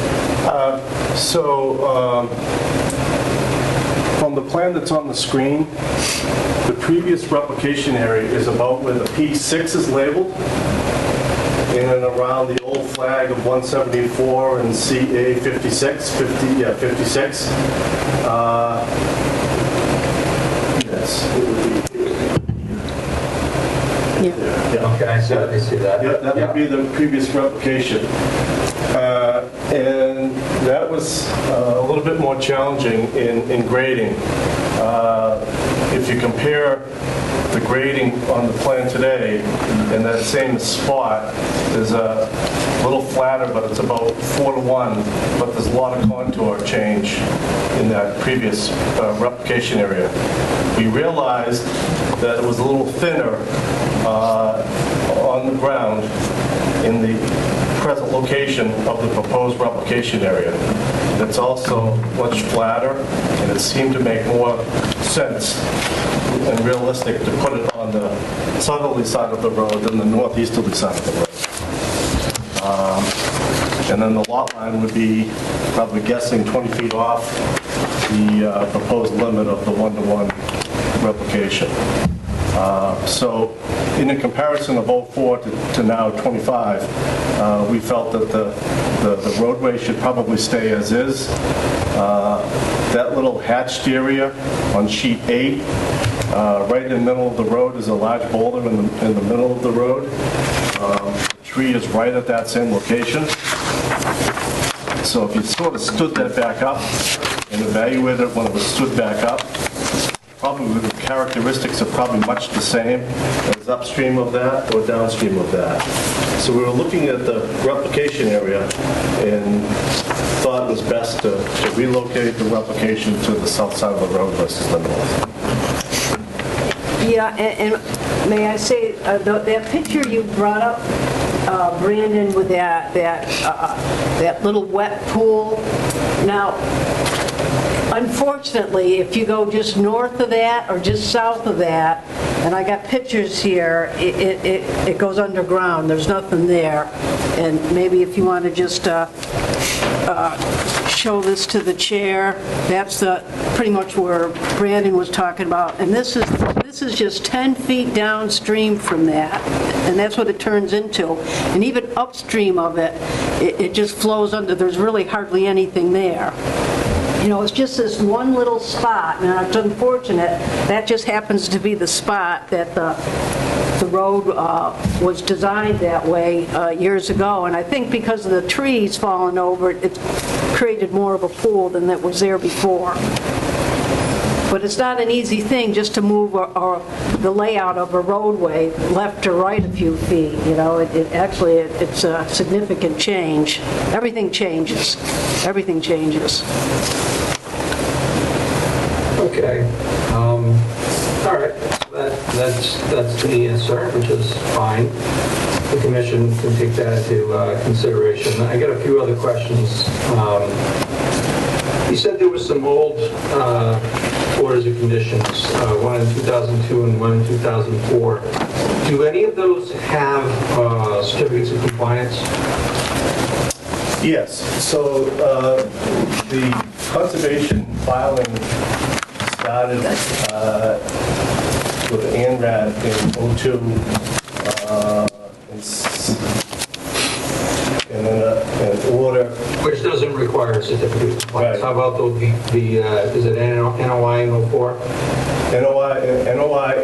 From the plan that's on the screen, the previous replication area is about where the P6 is labeled, in and around the old flag of 174 and CA 56. Yes, it would be. Yeah. Okay, I see that. Yeah, that would be the previous replication. And that was a little bit more challenging in grading. If you compare the grading on the plan today, in that same spot, is a little flatter, but it's about 4:1, but there's a lot of contour change in that previous replication area. We realized that it was a little thinner on the ground in the present location of the proposed replication area. It's also much flatter, and it seemed to make more sense and realistic to put it on the southerly side of the road than the northeasterly side of the road. And then the lot line would be, probably guessing, 20 feet off the proposed limit of the one-to-one replication. So in a comparison of 04 to now 25, we felt that the roadway should probably stay as is. That little hatched area on sheet 8, right in the middle of the road is a large boulder in the middle of the road. The tree is right at that same location. So if you sort of stood that back up and evaluated it when it was stood back up, probably the characteristics are probably much the same as upstream of that or downstream of that. So we were looking at the replication area and thought it was best to relocate the replication to the south side of the road versus the north. Yeah, and may I say, that picture you brought up, Brandon, with that little wet pool. Now, unfortunately, if you go just north of that or just south of that, and I got pictures here, it goes underground. There's nothing there. And maybe if you want to just show this to the chair, that's pretty much where Brandon was talking about. And this is just 10 feet downstream from that, and that's what it turns into. And even upstream of it, it just flows under. There's really hardly anything there. You know, it's just this one little spot. Now, it's unfortunate that just happens to be the spot that the road was designed that way years ago. And I think because of the trees falling over, it created more of a pool than that was there before. But it's not an easy thing just to move the layout of a roadway left to right a few feet. You know, it's a significant change. Everything changes. Everything changes. Okay. All right. That's the answer, which is fine. The commission can take that into consideration. I got a few other questions. You said there was some old orders of conditions, one in 2002 and one in 2004. Do any of those have certificates of compliance? Yes. So the conservation filing started with ANRAD in 02, and then an order. Which doesn't require a certificate of compliance. Right. How about is it NOI in 04? NOI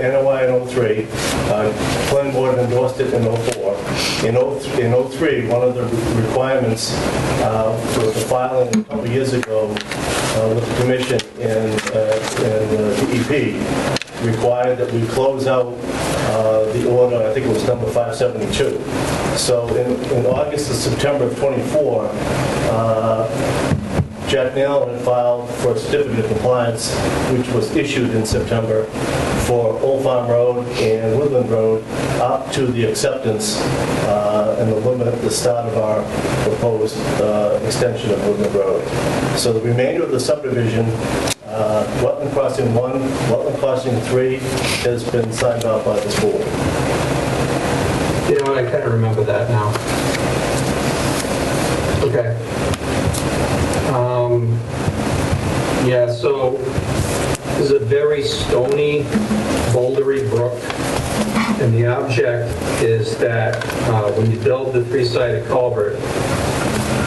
in 03. Planning board endorsed it in 04. In 03, one of the requirements for the filing a couple years ago with the commission and the DEP required that we close out the order, I think it was number 572. So in August and September of 24, Jack Nail had filed for a certificate of compliance, which was issued in September for Old Farm Road and Woodland Road up to the acceptance and the limit at the start of our proposed extension of Woodland Road. So the remainder of the subdivision, Wetland Crossing 1, Wetland Crossing 3, has been signed off by this board. You know what, I kind of remember that now. Okay. Yeah, so there's a very stony, bouldery brook, and the object is that when you build the three-sided culvert,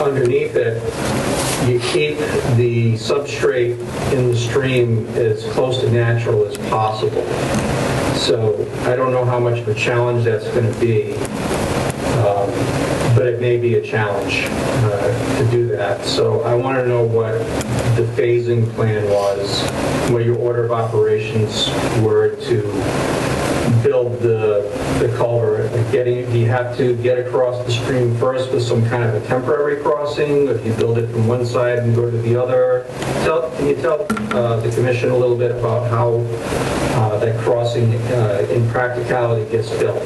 underneath it, you keep the substrate in the stream as close to natural as possible. So I don't know how much of a challenge that's going to be, but it may be a challenge to do that. So I want to know what the phasing plan was, what your order of operations were to build the culvert? Like do you have to get across the stream first with some kind of a temporary crossing, or do you build it from one side and go to the other? Can you tell the commission a little bit about how that crossing in practicality gets built?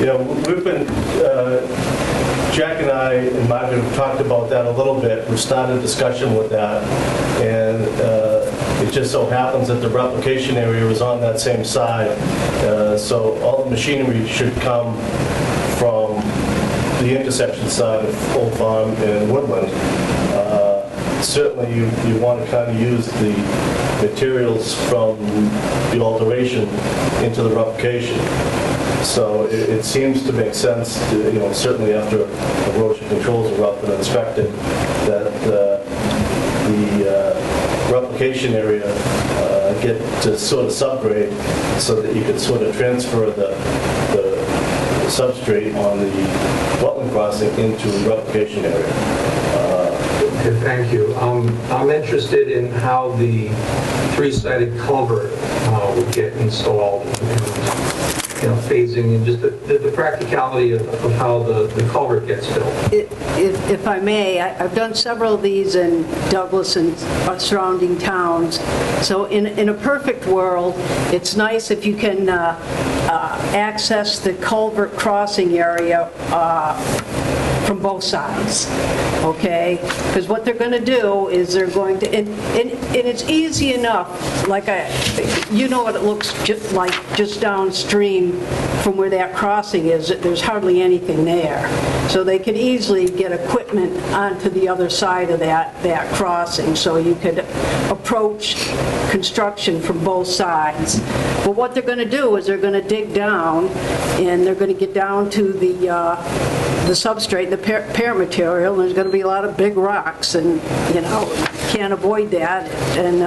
Yeah, we've been, Jack and I and Margaret have talked about that a little bit. We've started a discussion with that, and it just so happens that the replication area was on that same side. So all the machinery should come from the intersection side of Old Farm and Woodland. Certainly you want to kind of use the materials from the alteration into the replication. So it seems to make sense to, certainly after erosion controls are up and inspected, that the replication area get to sort of subgrade so that you can sort of transfer the substrate on the wetland crossing into the replication area. Okay, thank you. I'm interested in how the three-sided culvert would get installed, and, phasing and just the practicality of how the culvert gets built. If I may, I've done several of these in Douglas and surrounding towns. So in a perfect world, it's nice if you can access the culvert crossing area from both sides, okay? Because what they're going to do is they're going to, and it's easy enough, you know what it looks like just downstream from where that crossing is. There's hardly anything there. So they could easily get equipment onto the other side of that crossing, so you could approach construction from both sides. But what they're going to do is they're going to dig down, and they're going to get down to the substrate, the pear material, and there's going to be a lot of big rocks, and can't avoid that, and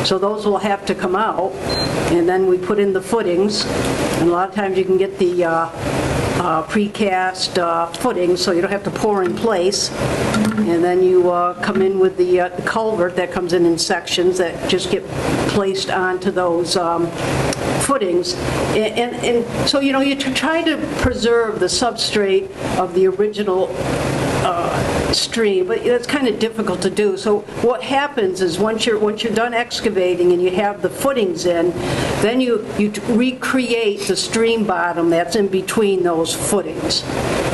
so those will have to come out, and then we put in the footings, and a lot of times you can get the precast footings, so you don't have to pour in place, and then you come in with the culvert that comes in sections that just get placed onto those footings, and so you try to preserve the substrate of the original stream, but it's kind of difficult to do. So what happens is once you're done excavating and you have the footings in, then you recreate the stream bottom that's in between those footings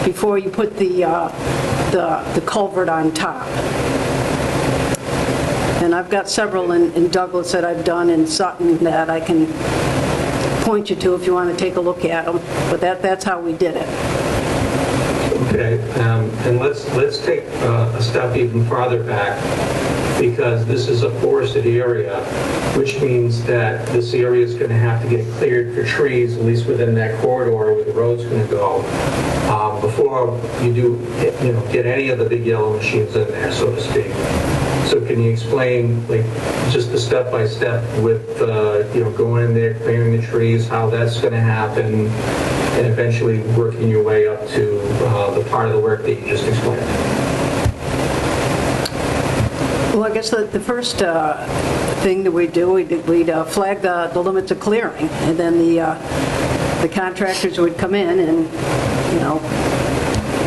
before you put the culvert on top. And I've got several in Douglas that I've done, in Sutton, that I can point you to if you want to take a look at them. But that's how we did it. Okay, and let's take a step even farther back, because this is a forested area, which means that this area is going to have to get cleared for trees, at least within that corridor where the road's going to go, before you do, get any of the big yellow machines in there, so to speak. So can you explain, just the step-by-step with, going in there, clearing the trees, how that's going to happen, and eventually working your way up to the part of the work that you just explained? Well, I guess the first thing that we'd do, we'd flag the limits of clearing, and then the contractors would come in and,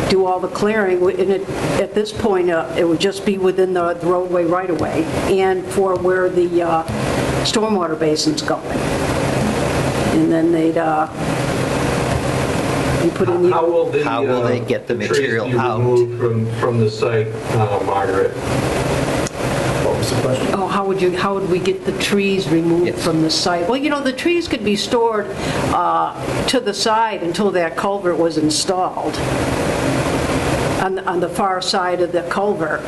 do all the clearing. And at this point, it would just be within the roadway right-of-way and for where the stormwater basin's going. And then they'd you put in the... How will they get the material trees out? Removed from the site, Margaret? What was the question? Oh, how would we get the trees removed from the site? Well, the trees could be stored to the side until that culvert was installed, on the far side of the culvert.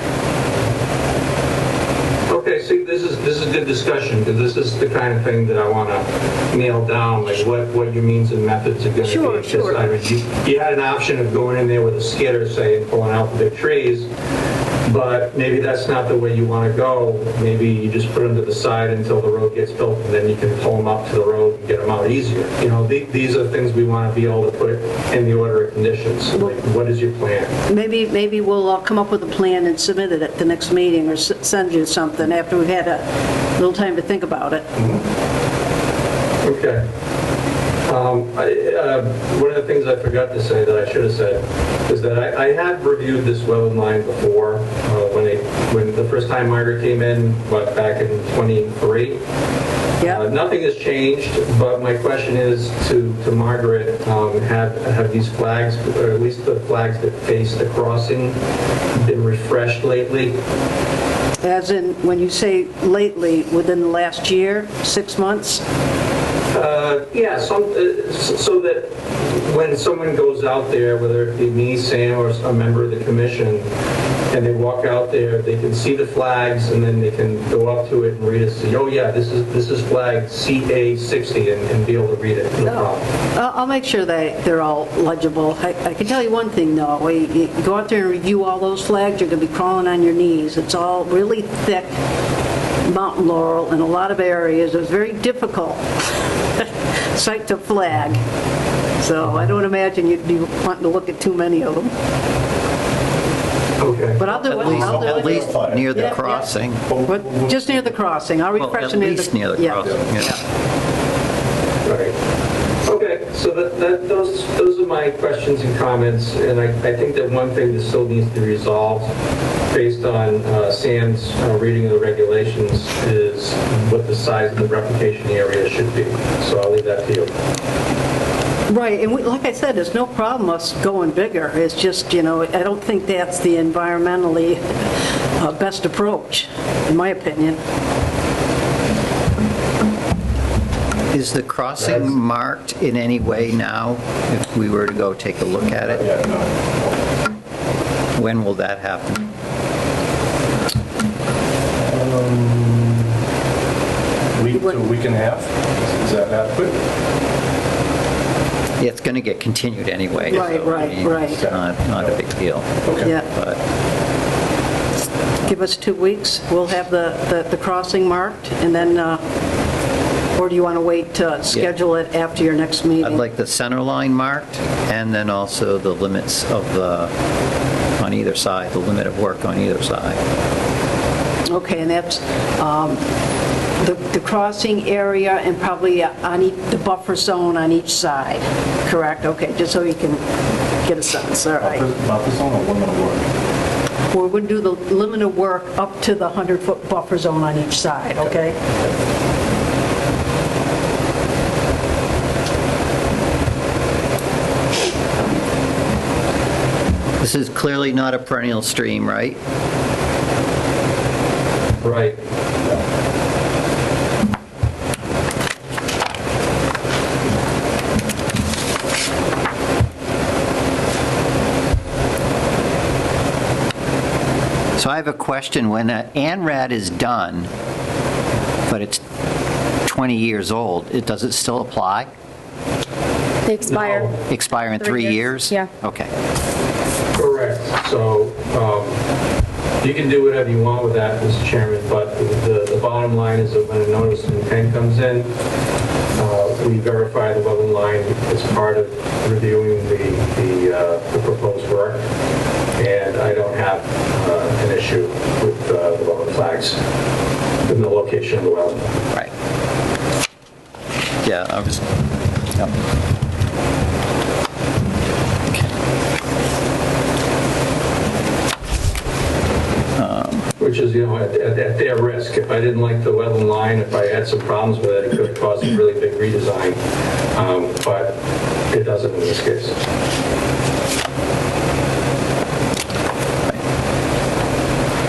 Okay, see, this is good discussion, because this is the kind of thing that I want to nail down, what your means and methods are going to be. Sure. I mean, you had an option of going in there with a skidder, say, and pulling out the big trees, but maybe that's not the way you want to go. Maybe you just put them to the side until the road gets built, and then you can pull them up to the road and get them out easier. These are things we want to be able to put in the order of conditions. What is your plan? Maybe we'll come up with a plan and submit it at the next meeting, or send you something after we've had a little time to think about it. Okay. One of the things I forgot to say that I should have said is that I have reviewed this wetland line before, when the first time Margaret came in, back in 23. Yeah. Nothing has changed, but my question is to Margaret, have these flags, or at least the flags that face the crossing, been refreshed lately? As in, when you say lately, within the last year, 6 months? Yeah, so that when someone goes out there, whether it be me, Sam, or a member of the commission, and they walk out there, they can see the flags, and then they can go up to it and read it, say, oh yeah, this is flag CA60, and be able to read it. No problem. I'll make sure they're all legible. I can tell you one thing, though. You go out there and review all those flags, you're going to be crawling on your knees. It's all really thick mountain laurel in a lot of areas. It's very difficult site to flag. So I don't imagine you'd be wanting to look at too many of them. Okay. But I'll do it. I'll do it. At least near the Yeah, yeah. crossing. But just near the crossing. I'll Well, refresh at it near the... least near the yeah. crossing, yeah. Right. Okay, so those are my questions and comments, and I think that one thing that still needs to be resolved, based on Sam's reading of the regulations, is what the size of the replication area should be. So I'll leave that to you. Right, and like I said, there's no problem us going bigger. It's just, I don't think that's the environmentally best approach, in my opinion. Is the crossing marked in any way now, if we were to go take a look at it? Yeah, no. When will that happen? Week to a week and a half? Is that adequate? Yeah, it's going to get continued anyway. Right, so, right, I mean, right. It's not a big deal. Okay. Yeah, But give us 2 weeks. We'll have the crossing marked, and then, or do you want to wait to schedule it after your next meeting? I'd like the center line marked, and then also the limits of on either side, the limit of work on either side. Okay, and that's the crossing area and probably on the buffer zone on each side, correct? Okay, just so you can get a sense, all right. Buffer zone or limit of work? We're going to do the limit of work up to the 100-foot buffer zone on each side, okay? This is clearly not a perennial stream, right? Right. So I have a question. When ANRAD is done, but it's 20 years old, does it still apply? They expire. Expire in 3 3 years? years, yeah. Okay. Correct. So you can do whatever you want with that, Mr. Chairman, but the bottom line is that when a notice of intent comes in, we verify the wetland line as part of reviewing the proposed work, and I don't have an issue with the wetland flags in the location of the wetland. Right. Yeah, I was, yep. Which is, at their risk. If I didn't like the wetland line, if I had some problems with it, it could cause a really big redesign. But it doesn't in this case.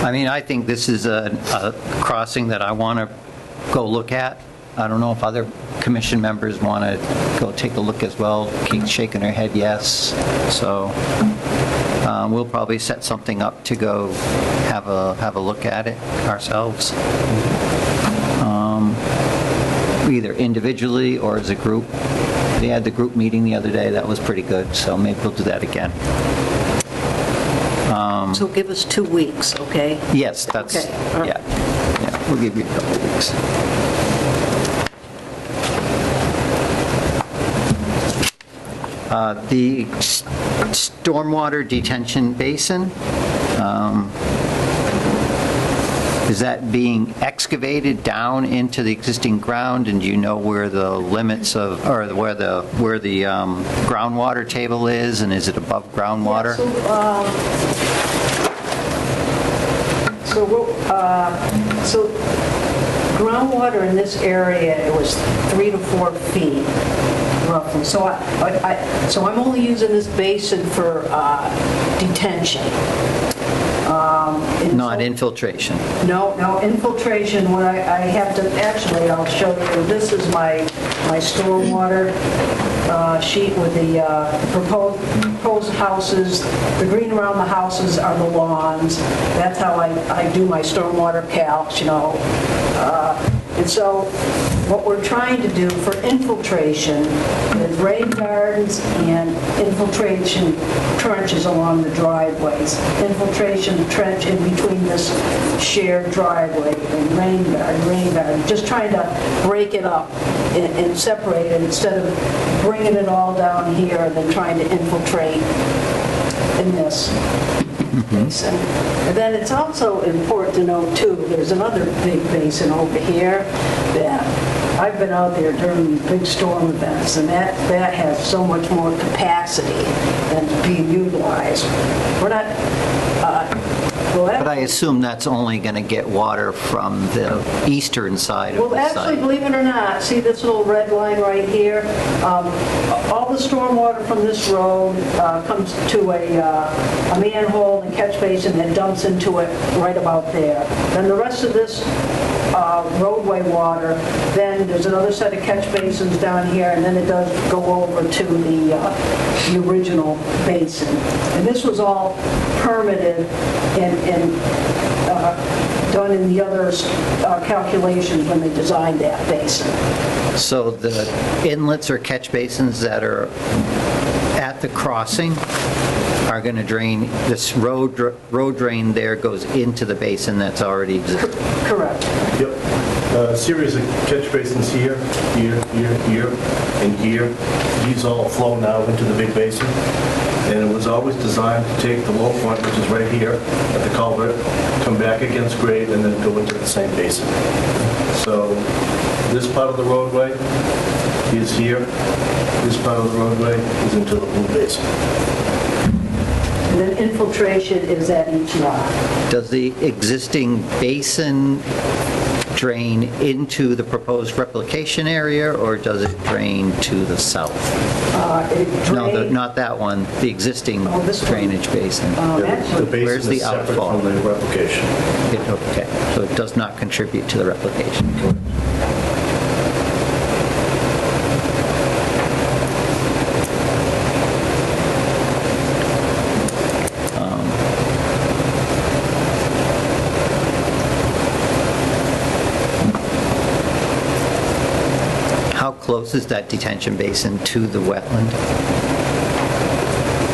I mean, I think this is a crossing that I want to go look at. I don't know if other commission members want to go take a look as well. Keith shaking her head yes. So we'll probably set something up to go have a look at it ourselves. Either individually or as a group. They had the group meeting the other day. That was pretty good, so maybe we'll do that again. So give us 2 weeks, okay? Yes, that's, Okay, all right. yeah, we'll give you a couple of weeks. The stormwater detention basin, Is that being excavated down into the existing ground, and do you know where the limits of, or where the groundwater table is, and is it above groundwater? So groundwater in this area, it was 3 to 4 feet roughly. So I'm only using this basin for detention. Not infiltration? No, infiltration, what I have to, actually, I'll show you, this is my stormwater sheet with the proposed houses. The green around the houses are the lawns. That's how I do my stormwater calcs, you know. And so what we're trying to do for infiltration is rain gardens and infiltration trenches along the driveways. Infiltration trench in between this shared driveway and rain garden. Just trying to break it up and separate it instead of bringing it all down here and then trying to infiltrate in this basin. And then it's also important to know too, there's another big basin over here that I've been out there during big storm events, and that has so much more capacity than being utilized. We're not, But I assume that's only going to get water from the eastern side of the site. Well, actually, believe it or not, see this little red line right here? All the stormwater from this road comes to a manhole and catch basin that dumps into it right about there. Then the rest of this roadway water, then there's another set of catch basins down here, and then it does go over to the original basin. And this was all permitted and done in the other calculations when they designed that basin. So the inlets or catch basins that are at the crossing are going to drain, this road drain there goes into the basin that's already existing? Correct. Yep. A series of catch basins here, here, here, here, and here. These all flow now into the big basin. And it was always designed to take the low point, which is right here at the culvert, come back against grade, and then go into the same basin. So this part of the roadway is here. This part of the roadway is into the blue basin. And then infiltration is at each lot. Does the existing basin drain into the proposed replication area, or does it drain to the south? No, not that one, the existing this one. drainage basin. Actually, The basin Where's the is separate outfall? from the replication. Okay, so it does not contribute to the replication. How close is that detention basin to the wetland?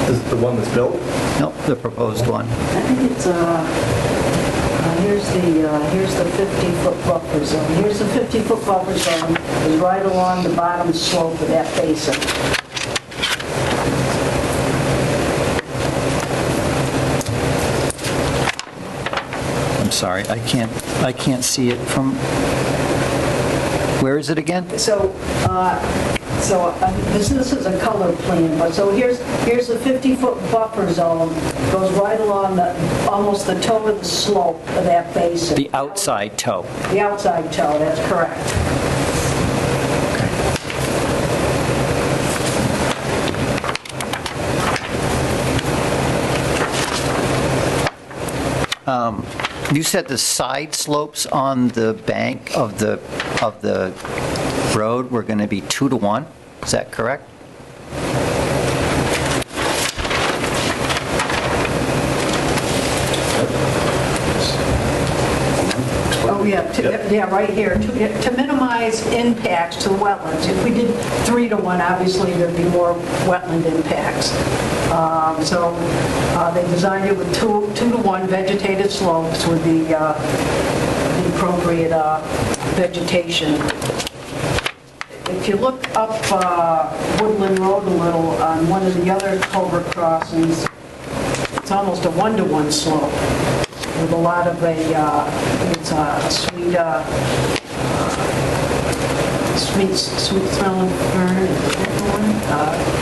This is the one that's built? No, the proposed one. I think it's, here's the 50-foot buffer zone. Here's the 50-foot buffer zone, is right along the bottom slope of that basin. I'm sorry, I can't see it from, where is it again? So, this is a color plan, but so here's the 50-foot buffer zone, goes right along almost the toe of the slope of that basin. The outside toe. The outside toe, that's correct. You said the side slopes on the bank of the road were going to be 2 to 1? Is that correct? Oh, yeah, right here, to minimize impacts to the wetlands. If we did 3 to 1, obviously there'd be more wetland impacts. So they designed it with 2 to 1 vegetated slopes with the appropriate vegetation. If you look up Woodland Road a little on one of the other culvert crossings, it's almost a 1-to-1 slope. with a lot of it's a sweet smelling fern,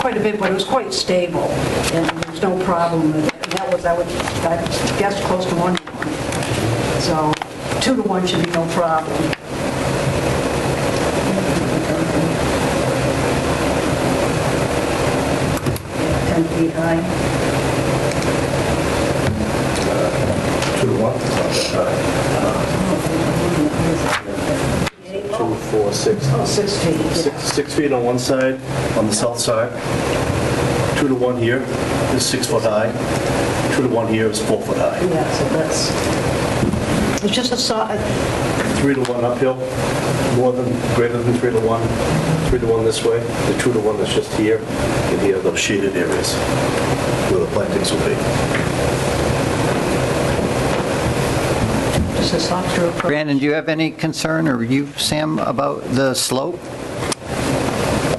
quite a bit, but it was quite stable, and there was no problem with it. And that was, I guess, close to 1 to 1. So 2 to 1 should be no problem. 10 feet high. 2 to 1, it's not that high. 2, 4, 6. Oh, 6 feet. Yeah. 6 feet on one side, on the south side. 2 to 1 here is 6 foot high. 2 to 1 here is 4 foot high. Yeah, so that's, it's just a 3 to 1 uphill, greater than 3 to 1. 3 to 1 this way. The 2 to 1 that's just here, and here are those shaded areas where the plantings will be. just a softer approach. Brandon, do you have any concern, or you, Sam, about the slope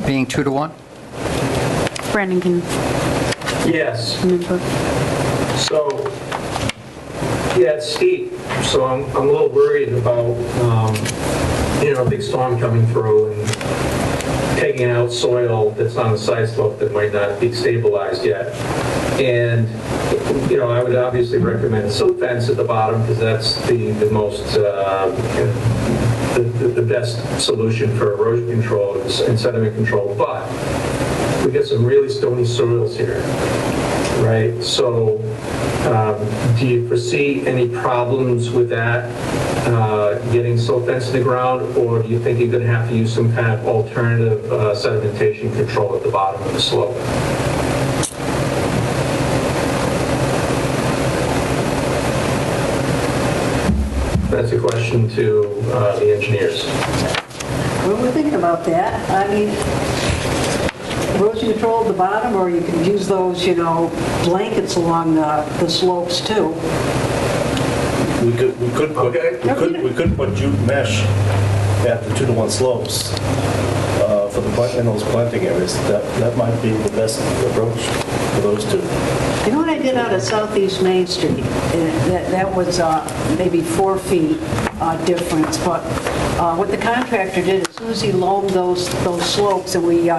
being 2 to 1? Brandon can Yes. input. So, yeah, it's steep, so I'm a little worried about, a big storm coming through and taking out soil that's on the side slope that might not be stabilized yet. And, I would obviously recommend a silt fence at the bottom because that's the most, the best solution for erosion control and sediment control. But we get some really stony soils here, right? So do you foresee any problems with that, getting silt fence to the ground, or do you think you're going to have to use some kind of alternative sedimentation control at the bottom of the slope? That's a question to the engineers. Well, we're thinking about that. I mean, erosion control at the bottom, or you could use those, blankets along the slopes too. We could put jute mesh at the 2 to 1 slopes for in those planting areas. That might be the best approach for those two. You know what I did out of Southeast Main Street? That was maybe 4 feet difference, but what the contractor did, as soon as he loamed those slopes, and we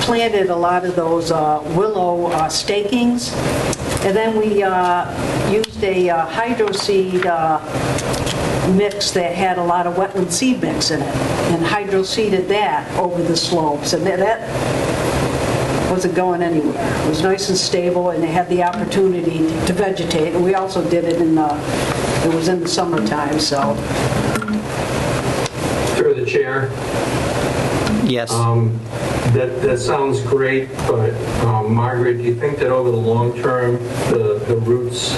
planted a lot of those willow stakings, and then we used a hydro seed mix that had a lot of wetland seed mix in it, and hydro seeded that over the slopes, and that wasn't going anywhere. It was nice and stable, and they had the opportunity to vegetate. And we also did it it was in the summertime, so. Through the chair. Yes. That sounds great, but Margaret, do you think that over the long term, the roots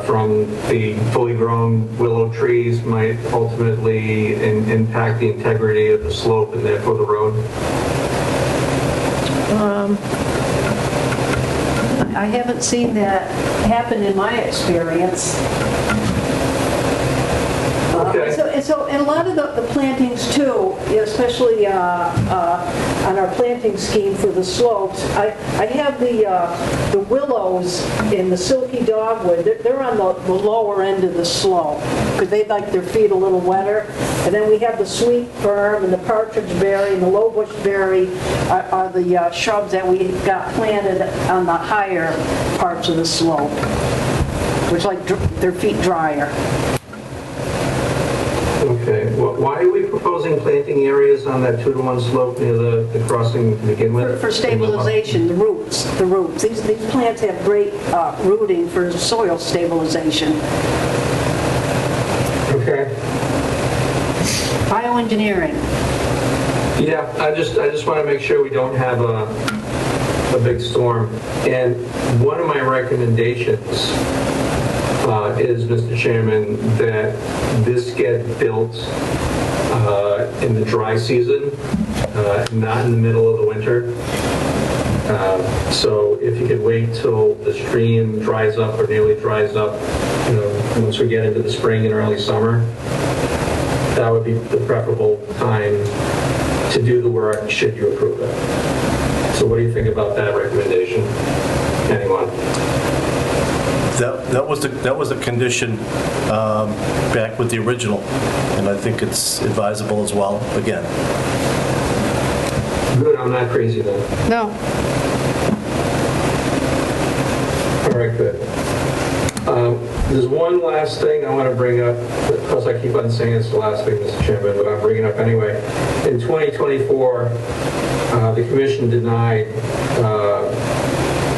from the fully grown willow trees might ultimately impact the integrity of the slope and therefore the road? I haven't seen that happen in my experience. Okay. So and a lot of the plantings too, especially on our planting scheme for the slopes, I have the willows and the silky dogwood. They're on the lower end of the slope because they like their feet a little wetter. And then we have the sweet fern and the partridge berry and the low bush berry are the shrubs that we got planted on the higher parts of the slope, which like their feet drier. Okay. Well, why are we proposing planting areas on that 2 to 1 slope near the crossing to begin with? For stabilization, the roots. These plants have great rooting for soil stabilization. Okay. Bioengineering. Yeah, I just want to make sure we don't have a big storm. And one of my recommendations is, Mr. Chairman, that this get built in the dry season, not in the middle of the winter. So if you could wait till the stream dries up or nearly dries up, once we get into the spring and early summer, that would be the preferable time to do the work should you approve it. So what do you think about that recommendation? Anyone? that was the condition back with the original, and I think it's advisable as well, again. Good, I'm not crazy then. No. All right, good. There's one last thing I want to bring up, because I keep on saying it's the last thing, Mr. Chairman, but I'm bringing it up anyway. In 2024, the commission denied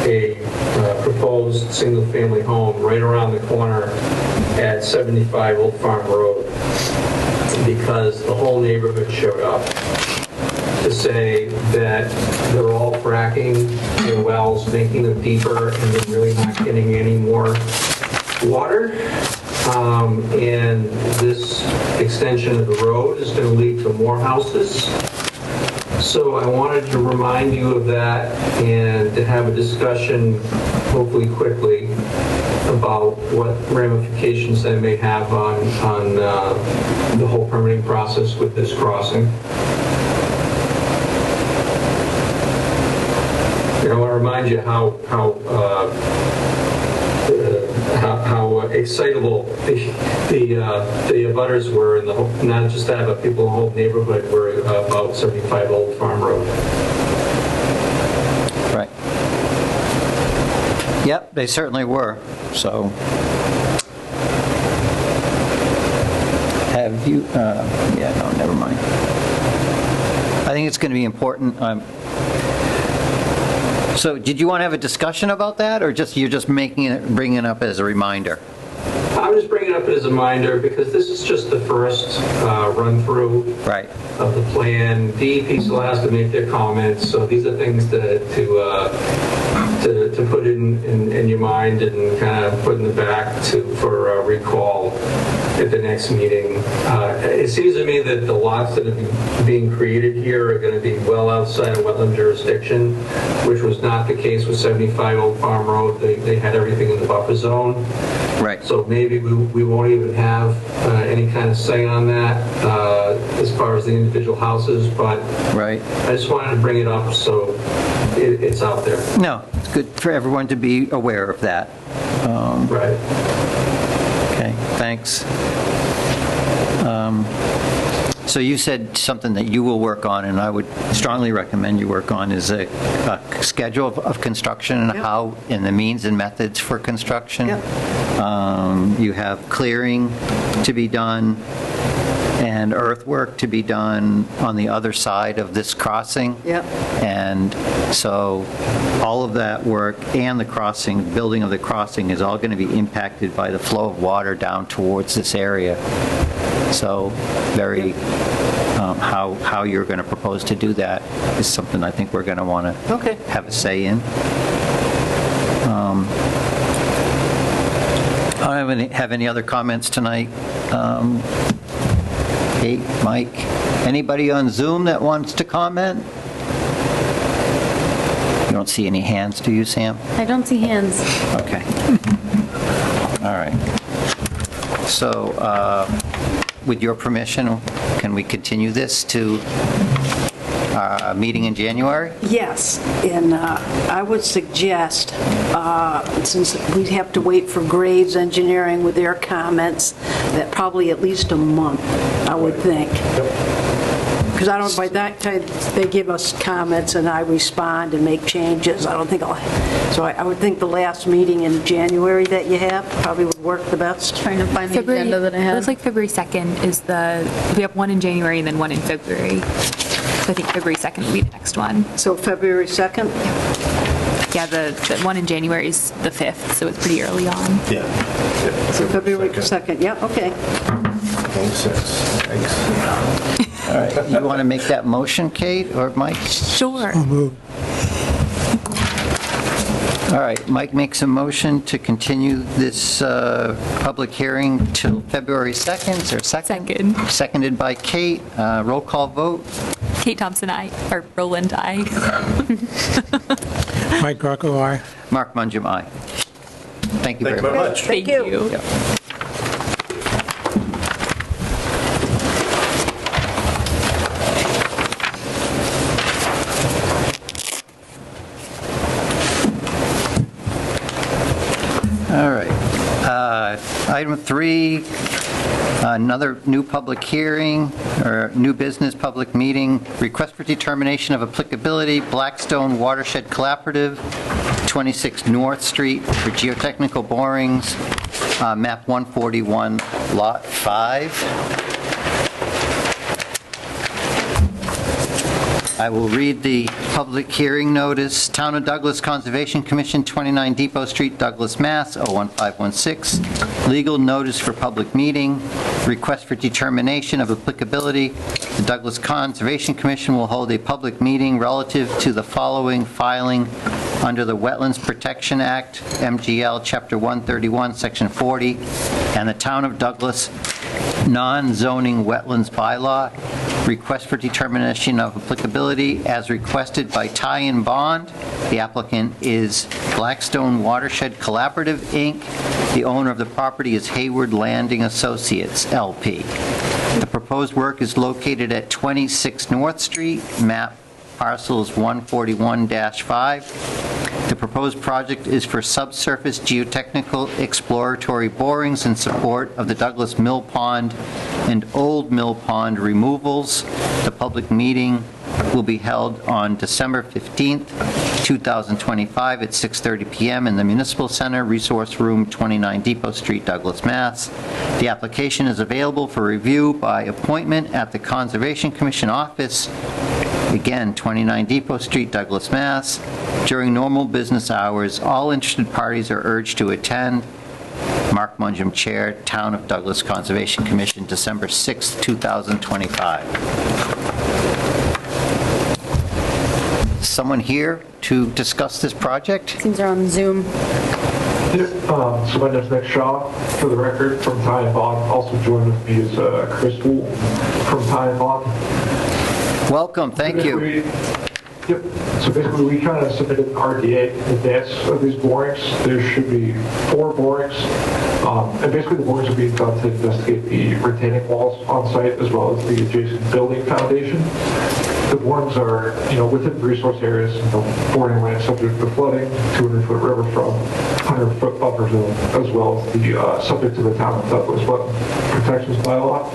a proposed single-family home right around the corner at 75 Old Farm Road because the whole neighborhood showed up to say that they're all fracking their wells, making them deeper, and they're really not getting any more water. And this extension of the road is going to lead to more houses. So I wanted to remind you of that and to have a discussion, hopefully quickly, about what ramifications that may have on the whole permitting process with this crossing. I want to remind you how excitable the abutters were, and not just that, but people in the whole neighborhood were about 75 Old Farm Road. Right. Yep, they certainly were, so. Have you, yeah, no, never mind. I think it's going to be important. So did you want to have a discussion about that, or you're just bringing it up as a reminder? I'm just bringing it up as a reminder because this is just the first run-through Right. of the plan. DEP still has to make their comments, so these are things to put in your mind and kind of put in the back for recall at the next meeting. It seems to me that the lots that are being created here are going to be well outside of wetland jurisdiction, which was not the case with 75 Old Farm Road. They had everything in the buffer zone. Right. So maybe we won't even have any kind of say on that as far as the individual houses, but Right. I just wanted to bring it up so it's out there. No, it's good for everyone to be aware of that. Right. Okay, thanks. So you said something that you will work on, and I would strongly recommend you work on, is a schedule of construction and how, and the means and methods for construction. Yep. You have clearing to be done and earthwork to be done on the other side of this crossing. Yep. And so all of that work and the crossing, building of the crossing is all going to be impacted by the flow of water down towards this area. So how you're going to propose to do that is something I think we're going to want to have a say in. I don't have any other comments tonight. Kate, Mike, anybody on Zoom that wants to comment? You don't see any hands, do you, Sam? I don't see hands. Okay. All right. So, with your permission, can we continue this to a meeting in January? Yes, and I would suggest, since we have to wait for Graves Engineering with their comments, that probably at least a month, I would think. Because I don't, by that time, they give us comments and I respond and make changes. I don't think so I would think the last meeting in January that you have probably would work the best. Trying to find the agenda that I It have. looks like February 2nd is we have one in January and then one in February. So I think February 2nd will be the next one. So February 2nd? Yeah, the one in January is the 5th, so it's pretty early on. Yeah. So February 2nd, yeah, okay. 26. Thanks. All right. You want to make that motion, Kate or Mike? Sure. All right. Mike makes a motion to continue this public hearing till February 2nd. Is there a second? Second. Seconded by Kate. Roll call vote. Kate Thompson, or Roland, aye. Mike Greco, aye. Mark Mungem, aye. Thank you very much. much. Thank you. Yeah. All right. Item 3, another new public hearing, or new business public meeting, request for determination of applicability, Blackstone Watershed Collaborative, 26 North Street for geotechnical borings, map 141, lot 5. I will read the public hearing notice. Town of Douglas Conservation Commission, 29 Depot Street, Douglas, Mass. 01516. Legal notice for public meeting. Request for determination of applicability. The Douglas Conservation Commission will hold a public meeting relative to the following filing under the Wetlands Protection Act, MGL, Chapter 131, Section 40, and the Town of Douglas non-zoning wetlands bylaw. Request for determination of applicability as requested by Ty and Bond. The applicant is Blackstone Watershed Collaborative, Inc. The owner of the property is Hayward Landing Associates, LP. The proposed work is located at 26 North Street, map parcels 141-5. The proposed project is for subsurface geotechnical exploratory borings in support of the Douglas Mill Pond and Old Mill Pond removals. The public meeting will be held on December 15th, 2025 at 6:30 p.m. in the Municipal Center, Resource Room, 29 Depot Street, Douglas, Mass. The application is available for review by appointment at the Conservation Commission office, again, 29 Depot Street, Douglas, Mass. During normal business hours, all interested parties are urged to attend. Mark Mungem, Chair, Town of Douglas Conservation Commission, December 6, 2025. Someone here to discuss this project? Seems they're on Zoom. So my name's Nick Shaw, for the record, from Ty and Bond. Also joined with me is Chris Wool from Ty and Bond. Welcome, thank you. Yep. So basically, we kind of submitted an RDA in advance of these borings. There should be 4 borings. And basically, the borings are being done to investigate the retaining walls on site as well as the adjacent building foundation. The borings are, within resource areas, boring land subject to flooding, 200-foot river front, 100-foot buffer zone, as well as the subject to the Town of Douglas Wetland Protections Bylaw.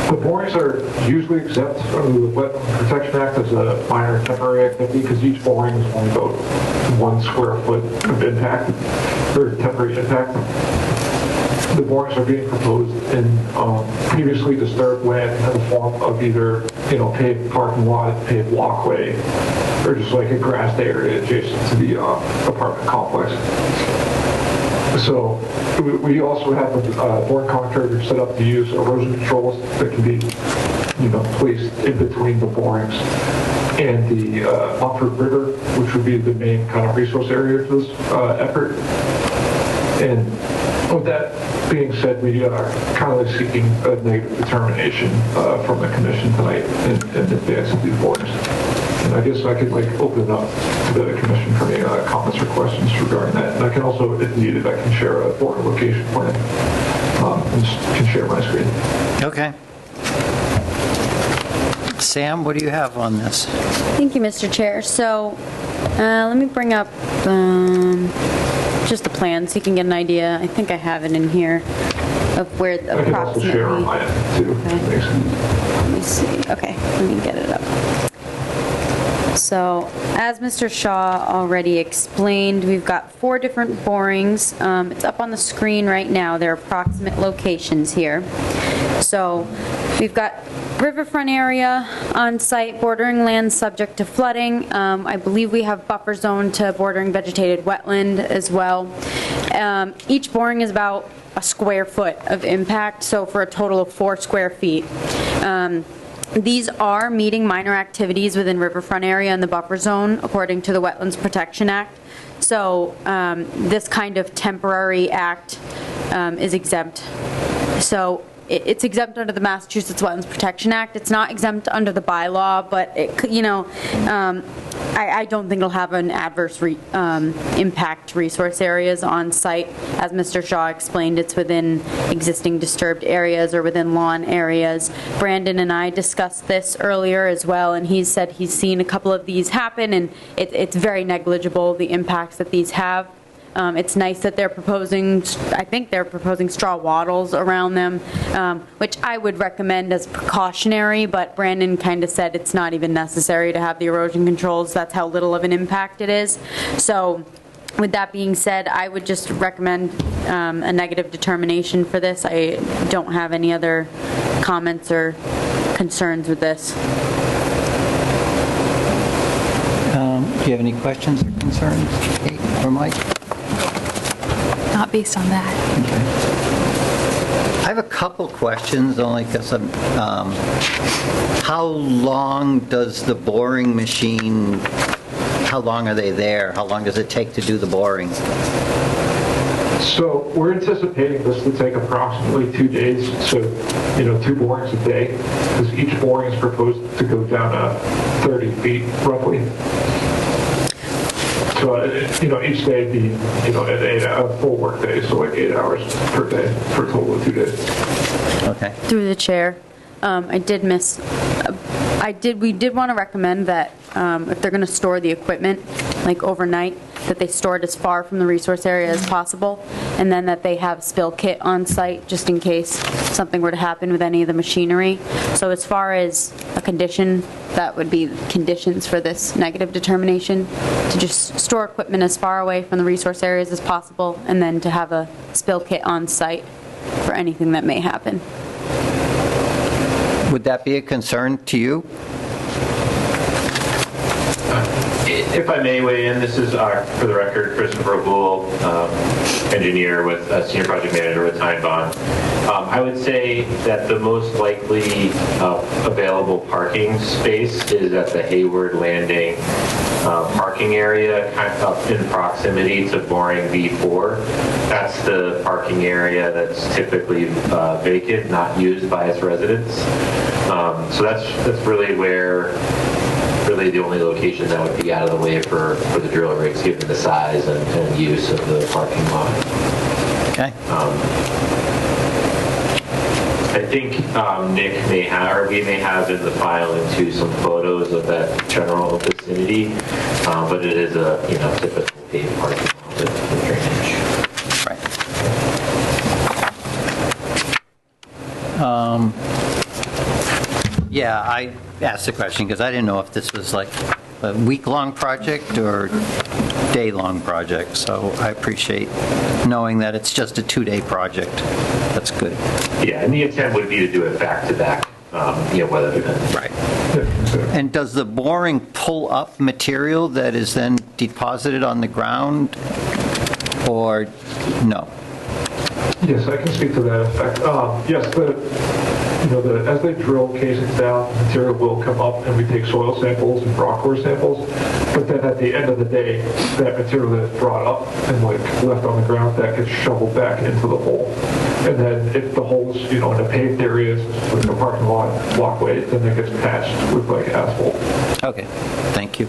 The borings are usually exempt under the Wetland Protection Act as a minor temporary activity because each boring is only about 1 square foot of impact, or temporary impact. The borings are being proposed in previously disturbed land in the form of either, paved parking lot, paved walkway, or just like a grassed area adjacent to the apartment complex. So we also have a boring contractor set up to use erosion controls that can be, placed in between the borings and the Montford River, which would be the main kind of resource area for this effort. And with that being said, we are kind of seeking a negative determination from the commission tonight in advance of these borings. And I guess I could open it up to the commission for any comments or questions regarding that. And I can also, if needed, I can share a board location plan and can share my screen. Okay. Sam, what do you have on this? Thank you, Mr. Chair. So let me bring up just the plan so you can get an idea. I think I have it in here of where approximately. I can also share on my end too. Okay. Let me see. Okay, let me get it up. So, as Mr. Shaw already explained, we've got 4 different borings. It's up on the screen right now. There are approximate locations here. So, we've got riverfront area on site, bordering land subject to flooding. I believe we have buffer zone to bordering vegetated wetland as well. Each boring is about a square foot of impact, so for a total of 4 square feet. These are meeting minor activities within riverfront area and the buffer zone according to the Wetlands Protection Act. So this kind of temporary act is exempt. So it's exempt under the Massachusetts Wetlands Protection Act. It's not exempt under the bylaw, but I don't think it'll have an adverse impact resource areas on site. As Mr. Shaw explained, it's within existing disturbed areas or within lawn areas. Brandon and I discussed this earlier as well, and he said he's seen a couple of these happen, and it's very negligible, the impacts that these have. It's nice that they're proposing, I think they're proposing straw wattles around them, which I would recommend as precautionary, but Brandon kind of said it's not even necessary to have the erosion controls. That's how little of an impact it is. So with that being said, I would just recommend a negative determination for this. I don't have any other comments or concerns with this. Do you have any questions or concerns, Kate or Mike? Not based on that. I have a couple questions, only because how long does the boring machine, how long are they there? How long does it take to do the boring? So we're anticipating this to take approximately 2 days, so, 2 borings a day, because each boring is proposed to go down 30 feet roughly. So, each day would be, a full work day, so like 8 hours per day for a total of 2 days. Okay. Through the chair, we did want to recommend that if they're going to store the equipment, like overnight, that they store it as far from the resource area as possible, and then that they have spill kit on site just in case something were to happen with any of the machinery. So as far as a condition, that would be conditions for this negative determination, to just store equipment as far away from the resource areas as possible, and then to have a spill kit on site for anything that may happen. Would that be a concern to you? If I may weigh in, this is, for the record, Christopher Gould, engineer with senior project manager with Time Bond. I would say that the most likely available parking space is at the Hayward Landing parking area, kind of in proximity to boring B4. That's the parking area that's typically vacant, not used by its residents. So that's really where. Really the only location that would be out of the way for the drill rigs, given the size and use of the parking lot. Okay. I think Nick may have, or we may have in the filing too, some photos of that general vicinity, but it is a typical paved parking lot with drainage. Right. Yeah, I asked the question because I didn't know if this was like a week-long project or day-long project, so I appreciate knowing that it's just a 2-day project. That's good. Yeah, and the intent would be to do it back-to-back, whether they're done. Right. And does the boring pull up material that is then deposited on the ground, or no? Yes, I can speak to that effect. Yes, as they drill casings down, material will come up, and we take soil samples and rock core samples. But then at the end of the day, that material that is brought up and left on the ground, that gets shoveled back into the hole. And then if the holes, in the paved areas, like the parking lot walkway, then that gets patched with asphalt. Okay, thank you.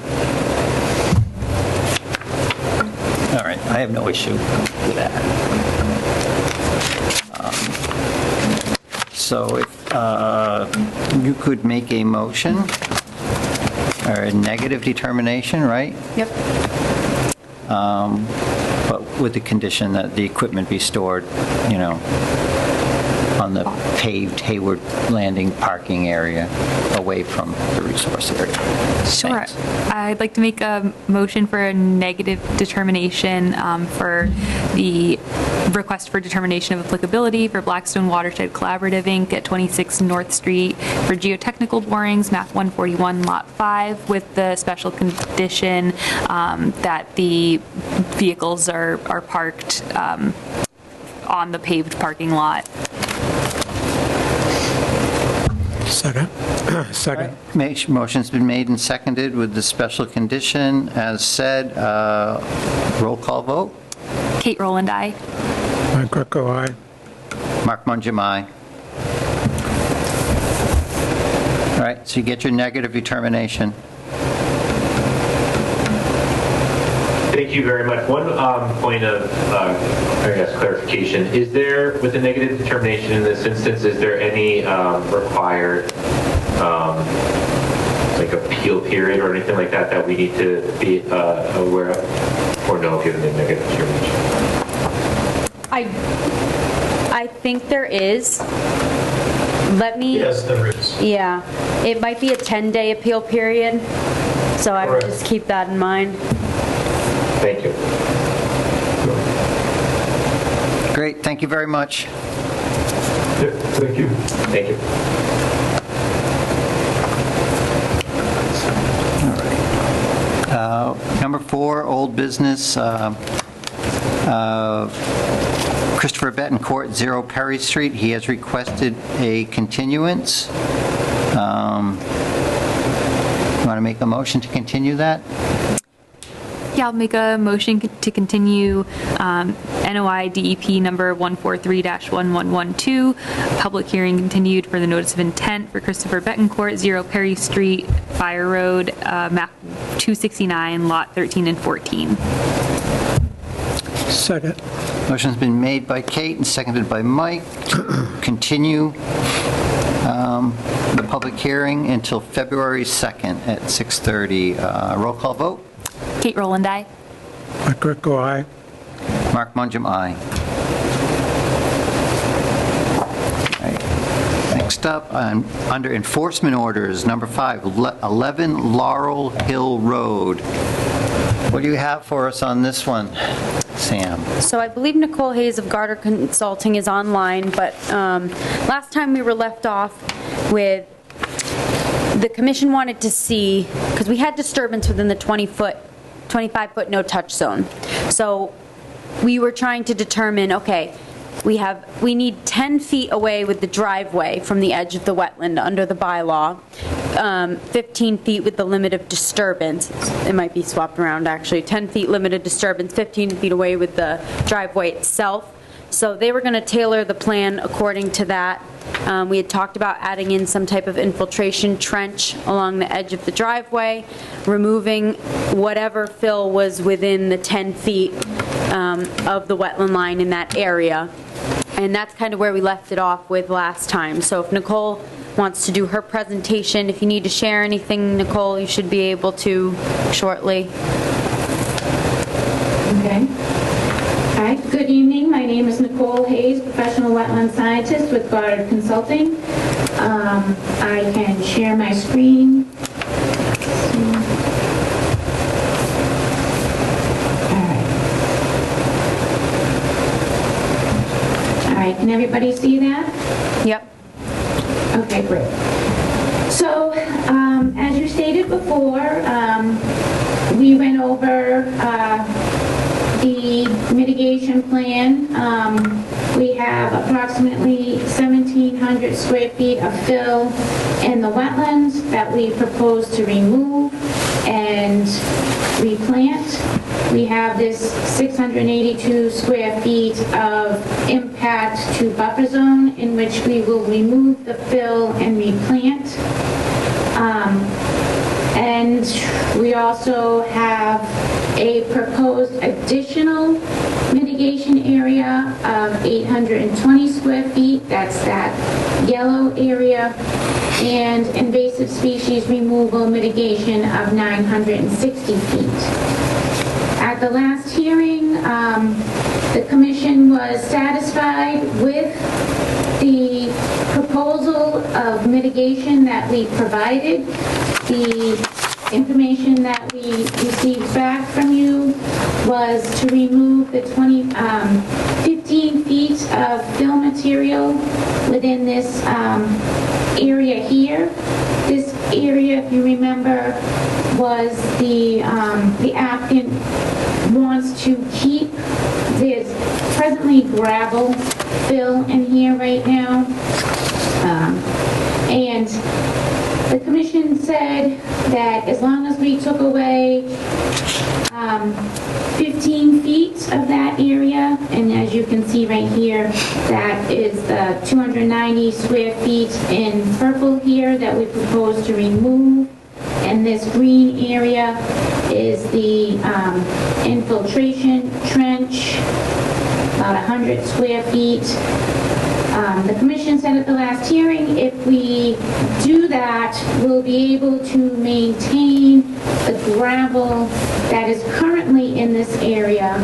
All right, I have no issue with that. So if you could make a motion or a negative determination, right? Yep. But with the condition that the equipment be stored, on the paved Hayward Landing parking area away from the resource area. Sure. Thanks. I'd like to make a motion for a negative determination for the request for determination of applicability for Blackstone Watershed Collaborative, Inc. at 26 North Street for geotechnical borings, map 141, lot 5, with the special condition that the vehicles are parked on the paved parking lot. Second. Second. Motion's been made and seconded with the special condition. As said, roll call vote. Kate Rowland, aye. Mike Greco, aye. Mark Mungem, aye. All right, so you get your negative determination. Thank you very much. One point of, clarification. Is there, with the negative determination in this instance, is there any required, appeal period or anything like that that we need to be aware of? or no if you have a negative determination? I think there is. Let me. Yes, there is. Yeah, it might be a 10-day appeal period, so I would Correct. just keep that in mind. Thank you. Great, thank you very much. Yep, thank you. Thank you. Number 4, old business, Christopher Betancourt, 0 Perry Street. He has requested a continuance. You want to make a motion to continue that? Yeah, I'll make a motion to continue NOI DEP number 143-1112. Public hearing continued for the notice of intent for Christopher Betancourt, 0 Perry Street, Fire Road, map 269, lot 13 and 14. Second. Motion's been made by Kate and seconded by Mike to continue the public hearing until February 2nd at 6:30. Roll call vote. Kate Rowland, aye. Mike Greco, aye. Mark Mungem, aye. Right. Next up, under enforcement orders, number 5, 11 Laurel Hill Road. What do you have for us on this one, Sam? So I believe Nicole Hayes of Garter Consulting is online, but last time we were left off with, the commission wanted to see, because we had disturbance within the 25-foot no-touch zone. So we were trying to determine, okay, we need 10 feet away with the driveway from the edge of the wetland under the bylaw, 15 feet with the limit of disturbance. It might be swapped around, actually. 10 feet limited disturbance, 15 feet away with the driveway itself. So they were going to tailor the plan according to that. We had talked about adding in some type of infiltration trench along the edge of the driveway, removing whatever fill was within the 10 feet of the wetland line in that area. And that's kind of where we left it off with last time. So if Nicole wants to do her presentation, if you need to share anything, Nicole, you should be able to shortly. Okay. All right, good evening. My name is Nicole Hayes, professional wetland scientist with Goddard Consulting. I can share my screen. All right, can everybody see that? Yep. Okay, great. So, as you stated before, we went over the mitigation plan. We have approximately 1,700 square feet of fill in the wetlands that we propose to remove and replant. We have this 682 square feet of impact to buffer zone in which we will remove the fill and replant. And we also have a proposed additional mitigation area of 820 square feet. That's that yellow area. And invasive species removal mitigation of 960 feet. At the last hearing, the commission was satisfied with the proposal of mitigation that we provided. The information that we received back from you was to remove the 15 feet of fill material within this area here. This area, if you remember, was the applicant wants to keep. There's presently gravel fill in here right now. And the commission said that as long as we took away 15 feet of that area, and as you can see right here, that is the 290 square feet in purple here that we propose to remove. And this green area is the infiltration trench, about 100 square feet. The commission said at the last hearing, if we do that, we'll be able to maintain the gravel that is currently in this area.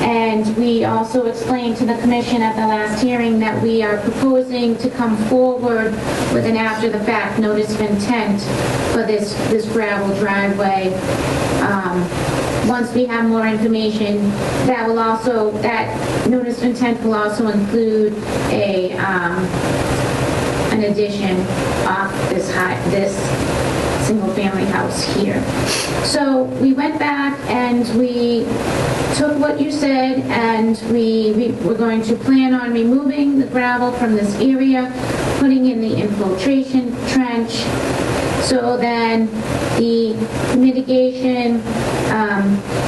And we also explained to the commission at the last hearing that we are proposing to come forward with an after-the-fact notice of intent for this gravel driveway. Once we have more information, that notice of intent will also include an addition off this single-family house here. So we went back and we took what you said, and we were going to plan on removing the gravel from this area, putting in the infiltration trench. So then the mitigation,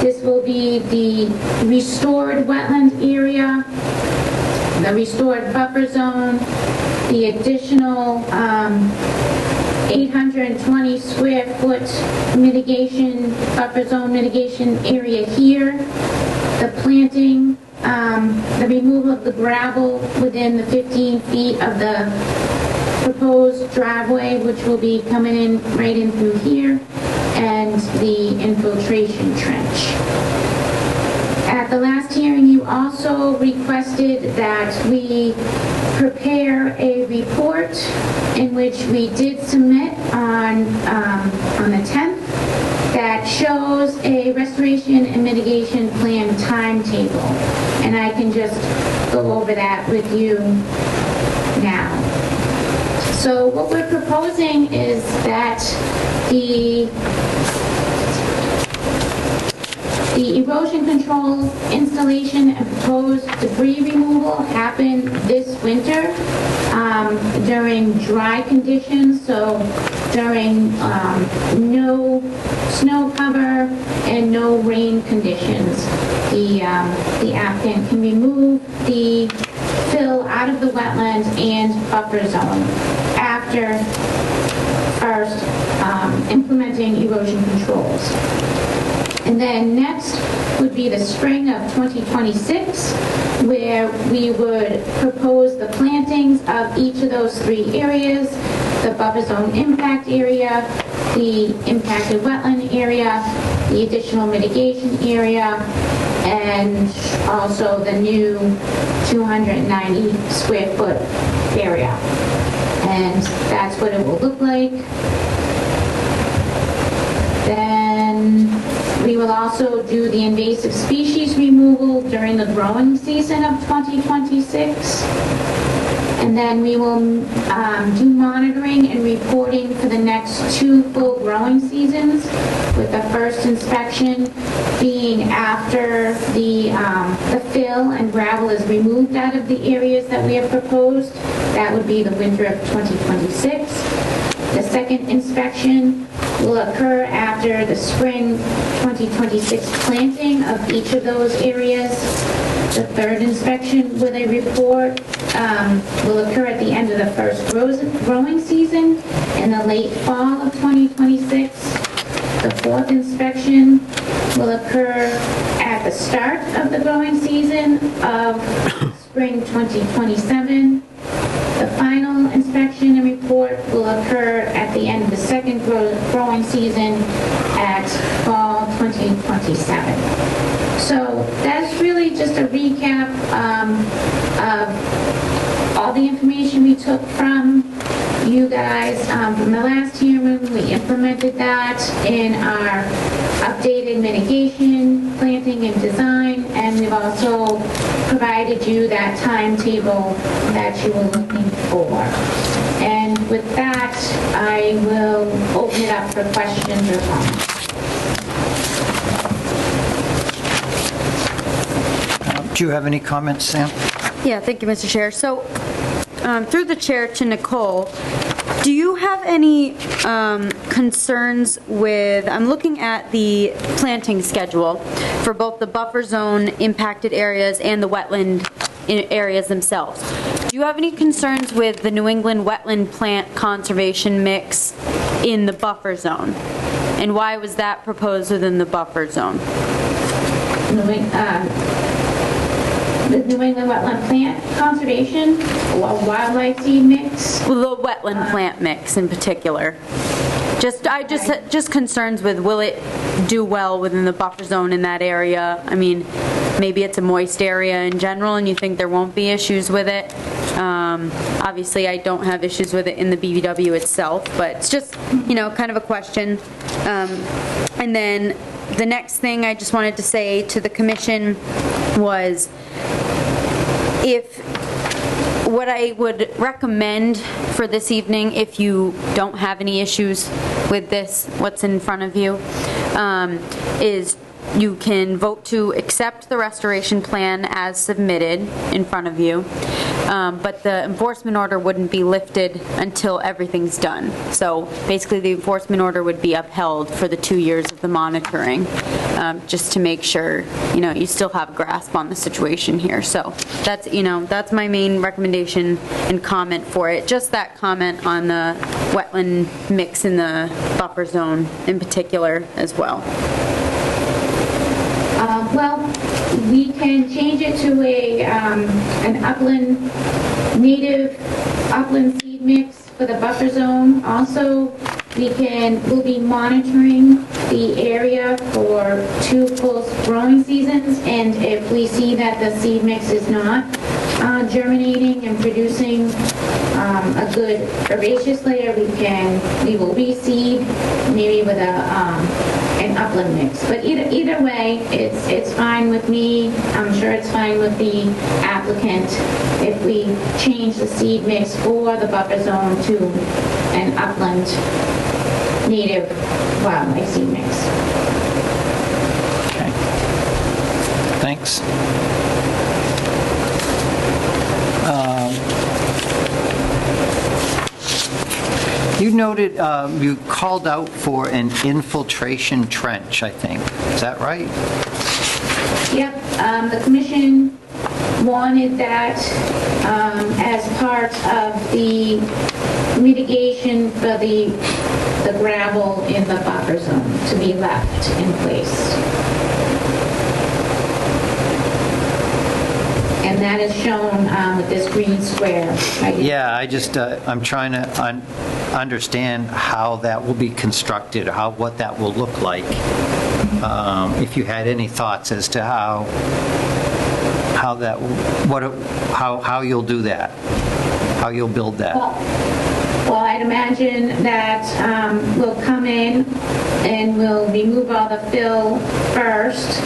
this will be the restored wetland area, the restored buffer zone, the additional 820 square foot mitigation, buffer zone mitigation area here, the planting, the removal of the gravel within the 15 feet of the proposed driveway, which will be coming in right in through here, and the infiltration trench. At the last hearing, you also requested that we prepare a report, in which we did submit on the 10th, that shows a restoration and mitigation plan timetable. And I can just go over that with you now. So what we're proposing is that the erosion control installation and proposed debris removal happen this winter during dry conditions, so during no snow cover and no rain conditions. The applicant can remove the fill out of the wetland and buffer zone after first implementing erosion controls. And then next would be the spring of 2026, where we would propose the plantings of each of those three areas: the buffer zone impact area, the impacted wetland area, the additional mitigation area, and also the new 290 square foot area. And that's what it will look like. Then we will also do the invasive species removal during the growing season of 2026. And then we will do monitoring and reporting for the next 2 full growing seasons, with the first inspection being after the fill and gravel is removed out of the areas that we have proposed. That would be the winter of 2026. The second inspection will occur after the spring 2026 planting of each of those areas. The third inspection with a report will occur at the end of the first growing season in the late fall of 2026. The fourth inspection will occur at the start of the growing season of spring 2027. The final inspection and report will occur at the end of the second growing season at fall 2027. So that's really just a recap of all the information we took from you guys from the last hearing. We implemented that in our updated mitigation, planting, and design, and we've also provided you that timetable that you were looking for. And with that, I will open it up for questions or comments. Do you have any comments, Sam? Yeah, thank you, Mr. Chair. So, through the chair to Nicole, do you have any concerns with, I'm looking at the planting schedule for both the buffer zone impacted areas and the wetland areas themselves. Do you have any concerns with the New England wetland plant conservation mix in the buffer zone? And why was that the New England Wetland Plant Conservation, or wildlife seed mix. Well, the wetland plant mix in particular. Just concerns with, will it do well within the buffer zone in that area? I mean, maybe it's a moist area in general and you think there won't be issues with it. Obviously, I don't have issues with it in the BVW itself, but it's just, kind of a question. And then the next thing I just wanted to say to the commission was, what I would recommend for this evening, if you don't have any issues with this, what's in front of you, is you can vote to accept the restoration plan as submitted in front of you, but the enforcement order wouldn't be lifted until everything's done. So basically, the enforcement order would be upheld for the 2 years of the monitoring, just to make sure, you still have a grasp on the situation here. So that's my main recommendation and comment for it. Just that comment on the wetland mix in the buffer zone in particular as well. Well, we can change it to an upland, native upland seed mix for the buffer zone. Also, we'll be monitoring the area for 2 full growing seasons, and if we see that the seed mix is not germinating and producing a good herbaceous layer, we will reseed, maybe with an upland mix. But either way, it's fine with me. I'm sure it's fine with the applicant if we change the seed mix for the buffer zone to an upland native wildlife seed mix. Okay. Thanks. You noted, you called out for an infiltration trench, I think. Is that right? Yep, the commission wanted that as part of the mitigation for the gravel in the buffer zone to be left in place. And that is shown with this green square. Yeah, I'm trying to understand how that will be constructed, what that will look like. If you had any thoughts as to how you'll do that, how you'll build that. Well, I'd imagine that we'll come in and we'll remove all the fill first,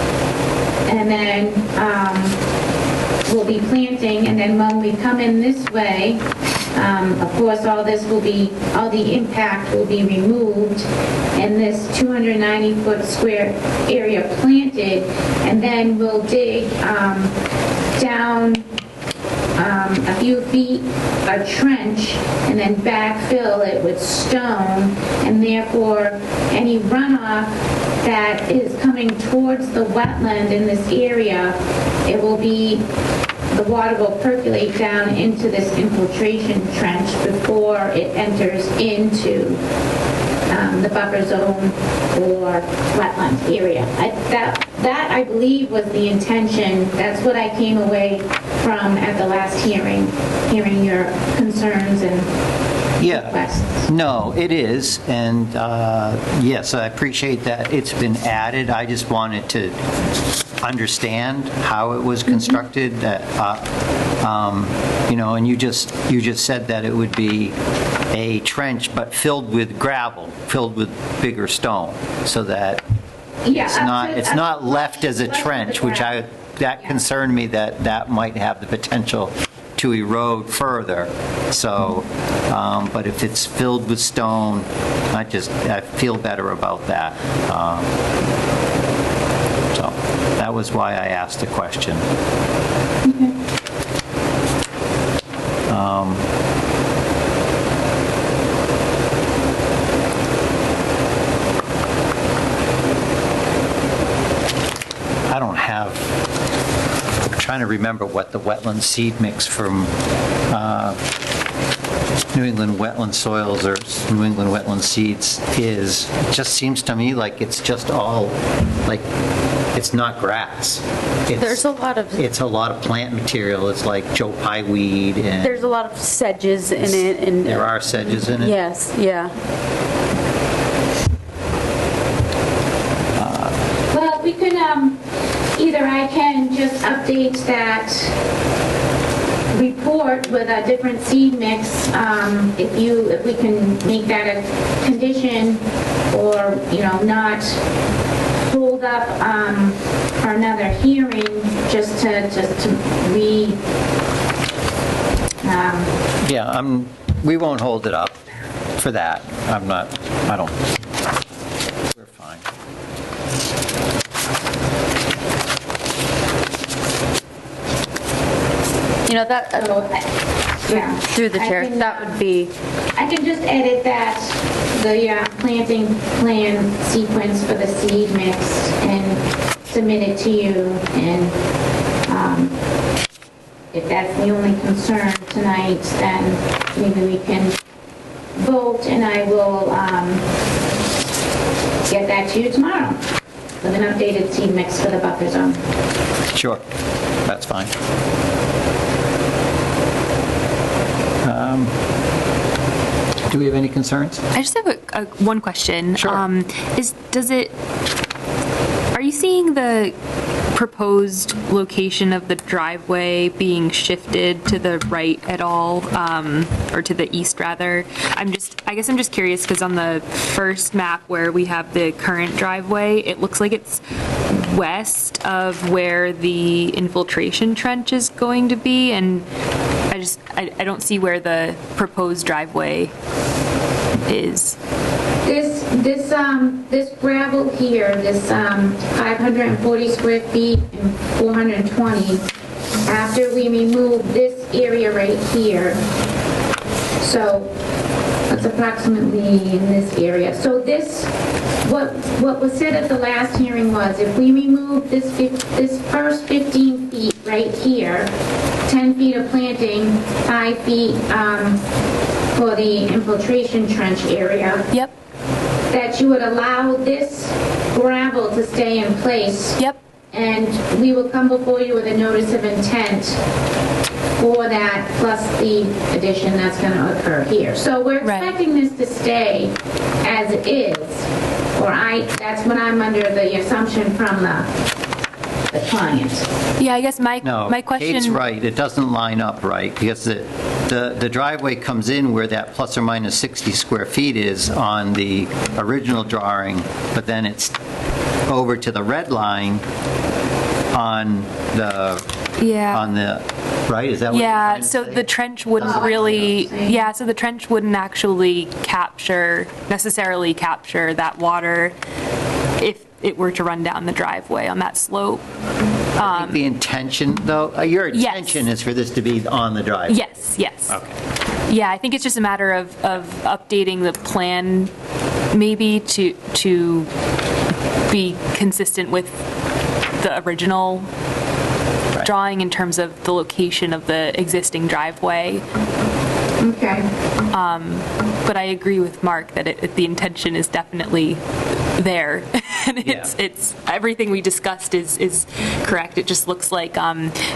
and then we'll be planting, and then when we come in this way, of course, all the impact will be removed, and this 290-foot square area planted, and then we'll dig down a few feet a trench, and then backfill it with stone, and therefore any runoff that is coming towards the wetland in this area, the water will percolate down into this infiltration trench before it enters into the buffer zone or wetland area. That I believe was the intention. That's what I came away from at the last hearing your concerns and requests. No, it is, and yes, I appreciate that it's been added. I just wanted to understand how it was constructed. And you just said that it would be a trench, but filled with gravel, filled with bigger stone, so that it's not left as a trench, which concerned me that might have the potential to erode further. So, but if it's filled with stone, I feel better about that. So that was why I asked the question. I don't have, I'm trying to remember what the wetland seed mix from New England Wetland Soils or New England Wetland Seeds is. It just seems to me like it's just all like it's not grass. There's a lot of, It's a lot of plant material. It's like Joe Pye weed and there's a lot of sedges in it and. there are sedges in it. Yes, yeah. Well, we could, either I can just update that report with a different seed mix, if we can make that a condition, or, not hold up, for another hearing, just to Yeah, we won't hold it up for that. We're fine. That, yeah. through the I chair, can, that would be, I can just edit that, the planting plan sequence for the seed mix and submit it to you. And if that's the only concern tonight, then maybe we can vote, and I will get that to you tomorrow with an updated seed mix for the buffer zone. Sure, that's fine. Do we have any concerns? I just have one question. Sure. Are you seeing the proposed location of the driveway being shifted to the right at all, or to the east rather? I guess I'm just curious because on the first map where we have the current driveway, it looks like it's west of where the infiltration trench is going to be, and I don't see where the proposed driveway is. This gravel here, this 540 square feet and 420, after we remove this area right here, so that's approximately in this area. So this, what was said at the last hearing was, if we remove this first 15 feet right here, 10 feet of planting, 5 feet for the infiltration trench area. Yep. That you would allow this gravel to stay in place. Yep. And we will come before you with a notice of intent for that, plus the addition that's going to occur here. So we're expecting this to stay as it is, or that's what I'm under the assumption from the client. Yeah, I guess my question... Kate's right, it doesn't line up right, because the driveway comes in where that plus or minus 60 square feet is on the original drawing, but then it's over to the red line on the, right, is that what you're trying to so say? the trench wouldn't really, so the trench wouldn't actually necessarily capture that water if it were to run down the driveway on that slope. I think the intention, though, your intention is for this to be on the driveway? Yes. Okay. Yeah, I think it's just a matter of updating the plan maybe to be consistent with the original drawing in terms of the location of the existing driveway. Okay. But I agree with Mark that the intention is definitely there. And it's everything we discussed is correct. It just looks like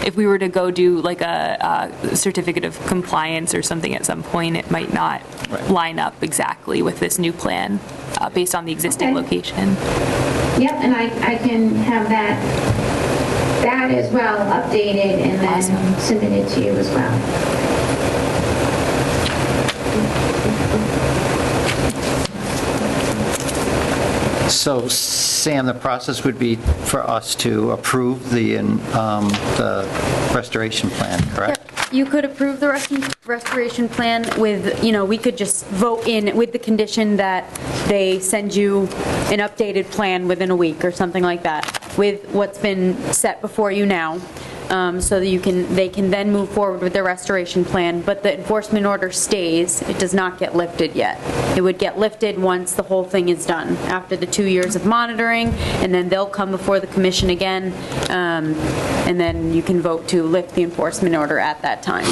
if we were to go do like a certificate of compliance or something at some point, it might not line up exactly with this new plan based on the existing location. Yep, and I can have that as well updated and then submitted to you as well. So, Sam, the process would be for us to approve the restoration plan, correct? Yep. You could approve the restoration plan with, we could just vote in with the condition that they send you an updated plan within a week or something like that, with what's been set before you now. So that they can then move forward with the restoration plan, but the enforcement order stays. It does not get lifted yet. It would get lifted once the whole thing is done, after the 2 years of monitoring, and then they'll come before the commission again, and then you can vote to lift the enforcement order at that time.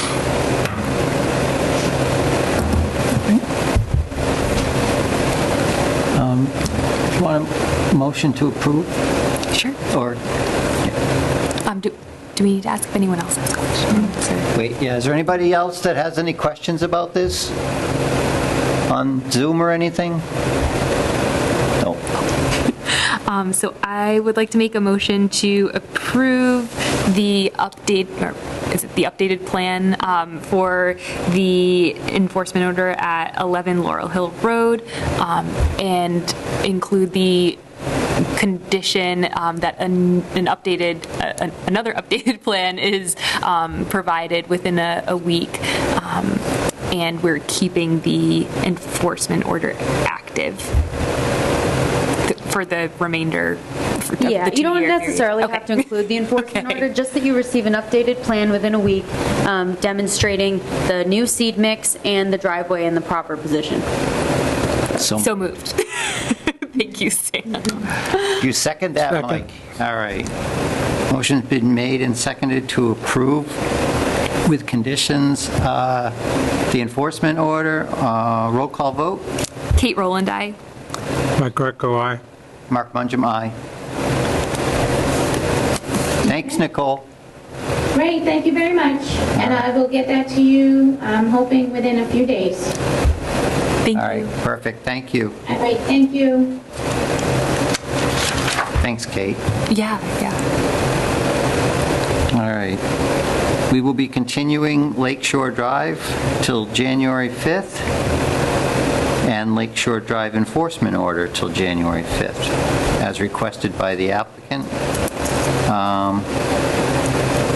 Do you want a motion to approve? Sure. Or, Do we need to ask if anyone else has questions? or- wait, yeah, is there anybody else that has any questions about this? On Zoom or anything? No. So I would like to make a motion to approve the updated plan for the enforcement order at 11 Laurel Hill Road, and include the condition that another updated plan is provided within a week, and we're keeping the enforcement order active for the remainder of the 2-year Yeah, you don't period. necessarily Okay. have to include the enforcement Okay. order, just that you receive an updated plan within a week demonstrating the new seed mix and the driveway in the proper position. So moved. Thank you, Sam. You second that, Second. Mike? All right. Motion's been made and seconded to approve with conditions the enforcement order. Roll call vote. Kate Rowland, aye. Mike Greco, aye. Mark Mungem, aye. Thanks, Nicole. Great, thank you very much. And I will get that to you, I'm hoping within a few days. Thank All you. right, perfect, thank you. All right, thank you. Thanks, Kate. Yeah. All right. We will be continuing Lake Shore Drive till January 5th, and Lake Shore Drive enforcement order till January 5th, as requested by the applicant.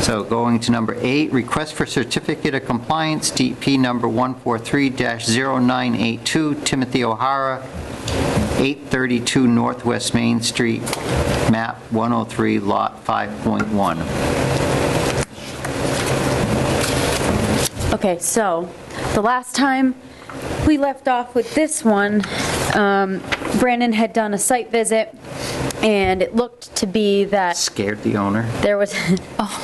So going to number 8, request for certificate of compliance, DP number 143-0982, Timothy O'Hara, 832 Northwest Main Street, map 103, lot 5.1. Okay, so the last time we left off with this one, Brandon had done a site visit, and it looked to be that Scared the owner. there was,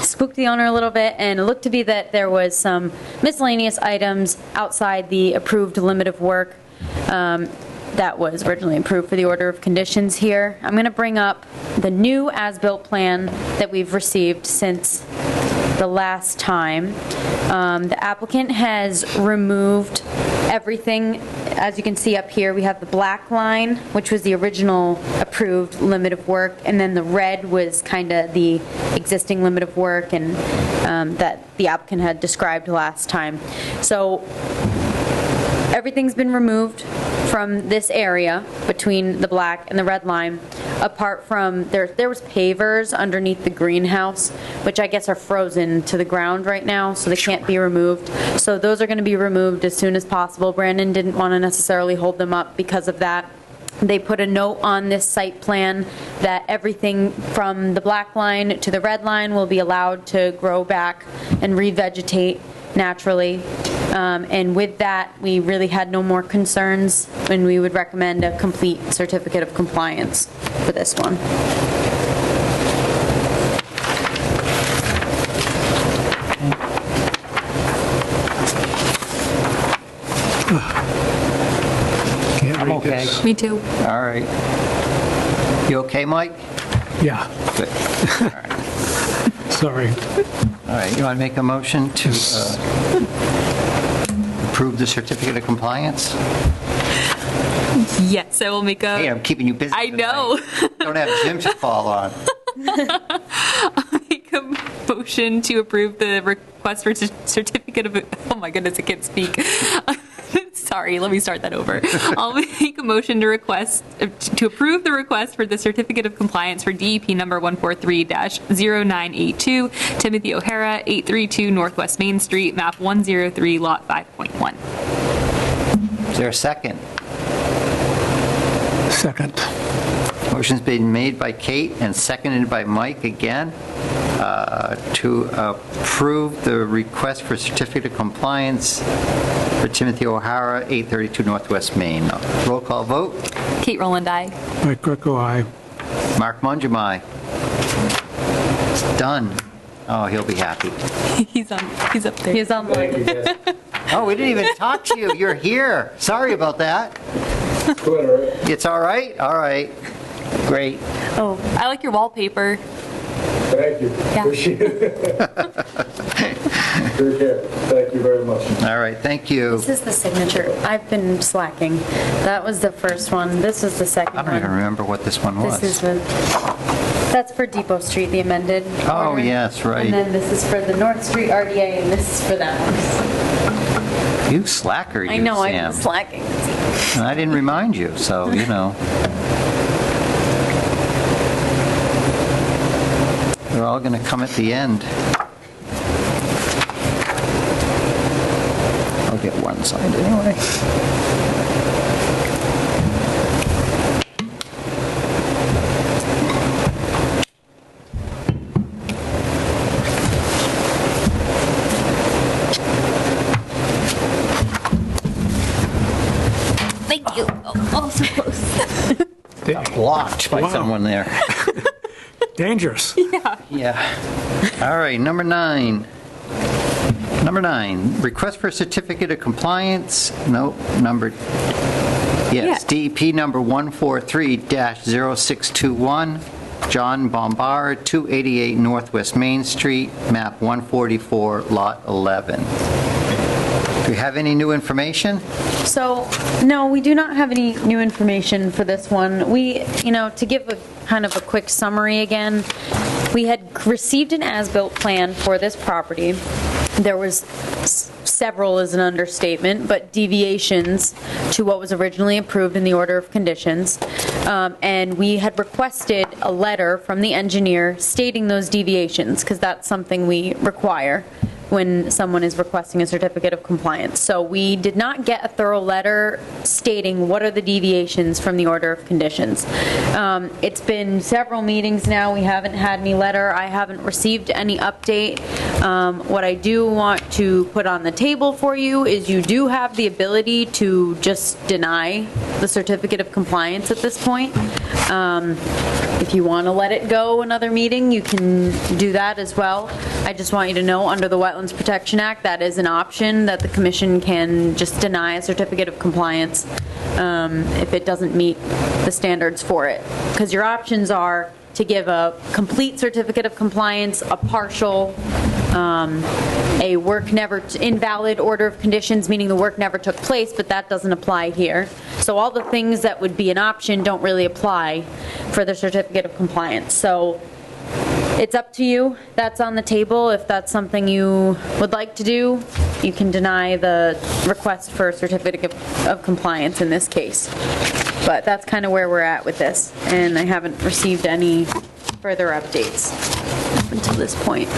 spooked the owner a little bit, and it looked to be that there was some miscellaneous items outside the approved limit of work that was originally approved for the order of conditions here. I'm going to bring up the new as-built plan that we've received since the last time. The applicant has removed everything. As you can see up here, we have the black line, which was the original approved limit of work, and then the red was kind of the existing limit of work and that the applicant had described last time. So everything's been removed from this area between the black and the red line, apart from, there was pavers underneath the greenhouse, which I guess are frozen to the ground right now, so they can't be removed. So those are going to be removed as soon as possible. Brandon didn't want to necessarily hold them up because of that. They put a note on this site plan that everything from the black line to the red line will be allowed to grow back and revegetate naturally. And with that, we really had no more concerns, and we would recommend a complete certificate of compliance for this one. Can't read Okay. this. Me too. All right. You okay, Mike? Yeah, Good. sorry. All right, you want to make a motion to approve the certificate of compliance? Yes, I will make a. Hey, I'm keeping you busy. I know. tonight. Don't have Jim to fall on. I'll make a motion to approve the request for certificate of, oh my goodness, I can't speak. Sorry, let me start that over. I'll make a motion to approve the request for the certificate of compliance for DEP number 143-0982, Timothy O'Hara, 832 Northwest Main Street, map 103, lot 5.1. Is there a second? Second. Motion's been made by Kate and seconded by Mike again to approve the request for certificate of compliance for Timothy O'Hara, 832 Northwest Main. Roll call vote. Kate Rowland, aye. Mike Greco, aye. Mark Mungem, aye. It's done. Oh, he'll be happy. He's up there. He's online. Thank you, guys. Oh, we didn't even talk to you. You're here. Sorry about that. Go ahead, all right. It's all right? All right. Great. Oh, I like your wallpaper. Thank you. Yeah. Appreciate it. Take care. Thank you very much. All right, thank you. This is the signature. I've been slacking. That was the first one. This is the second I one. don't even remember what this one was. This is that's for Depot Street, the amended. Oh, order. yes, right. And then this is for the North Street RDA, and this is for that one. You slacker, you, I know, I've Sam. been slacking. And I didn't remind you, so, you know. They're all going to come at the end. I'll get one signed anyway. Thank you. Oh, so close. Got blocked by Wow. someone there. Dangerous. Yeah. All right, number 9. Number 9, request for certificate of compliance. No, number, yes, DEP number 143-0621, John Bombard, 288 Northwest Main Street, map 144, lot 11. Do we have any new information? So, no, we do not have any new information for this one. We, to give a kind of a quick summary again, we had received an as-built plan for this property. There was several is an understatement, but deviations to what was originally approved in the order of conditions. And we had requested a letter from the engineer stating those deviations, because that's something we require when someone is requesting a certificate of compliance. So we did not get a thorough letter stating what are the deviations from the order of conditions. It's been several meetings now. We haven't had any letter. I haven't received any update. What I do want to put on the table for you is you do have the ability to just deny the certificate of compliance at this point. If you want to let it go another meeting, you can do that as well. I just want you to know, under the Wetlands Protection Act, that is an option that the commission can just deny a certificate of compliance if it doesn't meet the standards for it. Because your options are to give a complete certificate of compliance, a partial, a work never, invalid order of conditions, meaning the work never took place, but that doesn't apply here. So all the things that would be an option don't really apply for the certificate of compliance. So it's up to you. That's on the table. If that's something you would like to do, you can deny the request for a certificate of compliance in this case. But that's kind of where we're at with this, and I haven't received any further updates up until this point.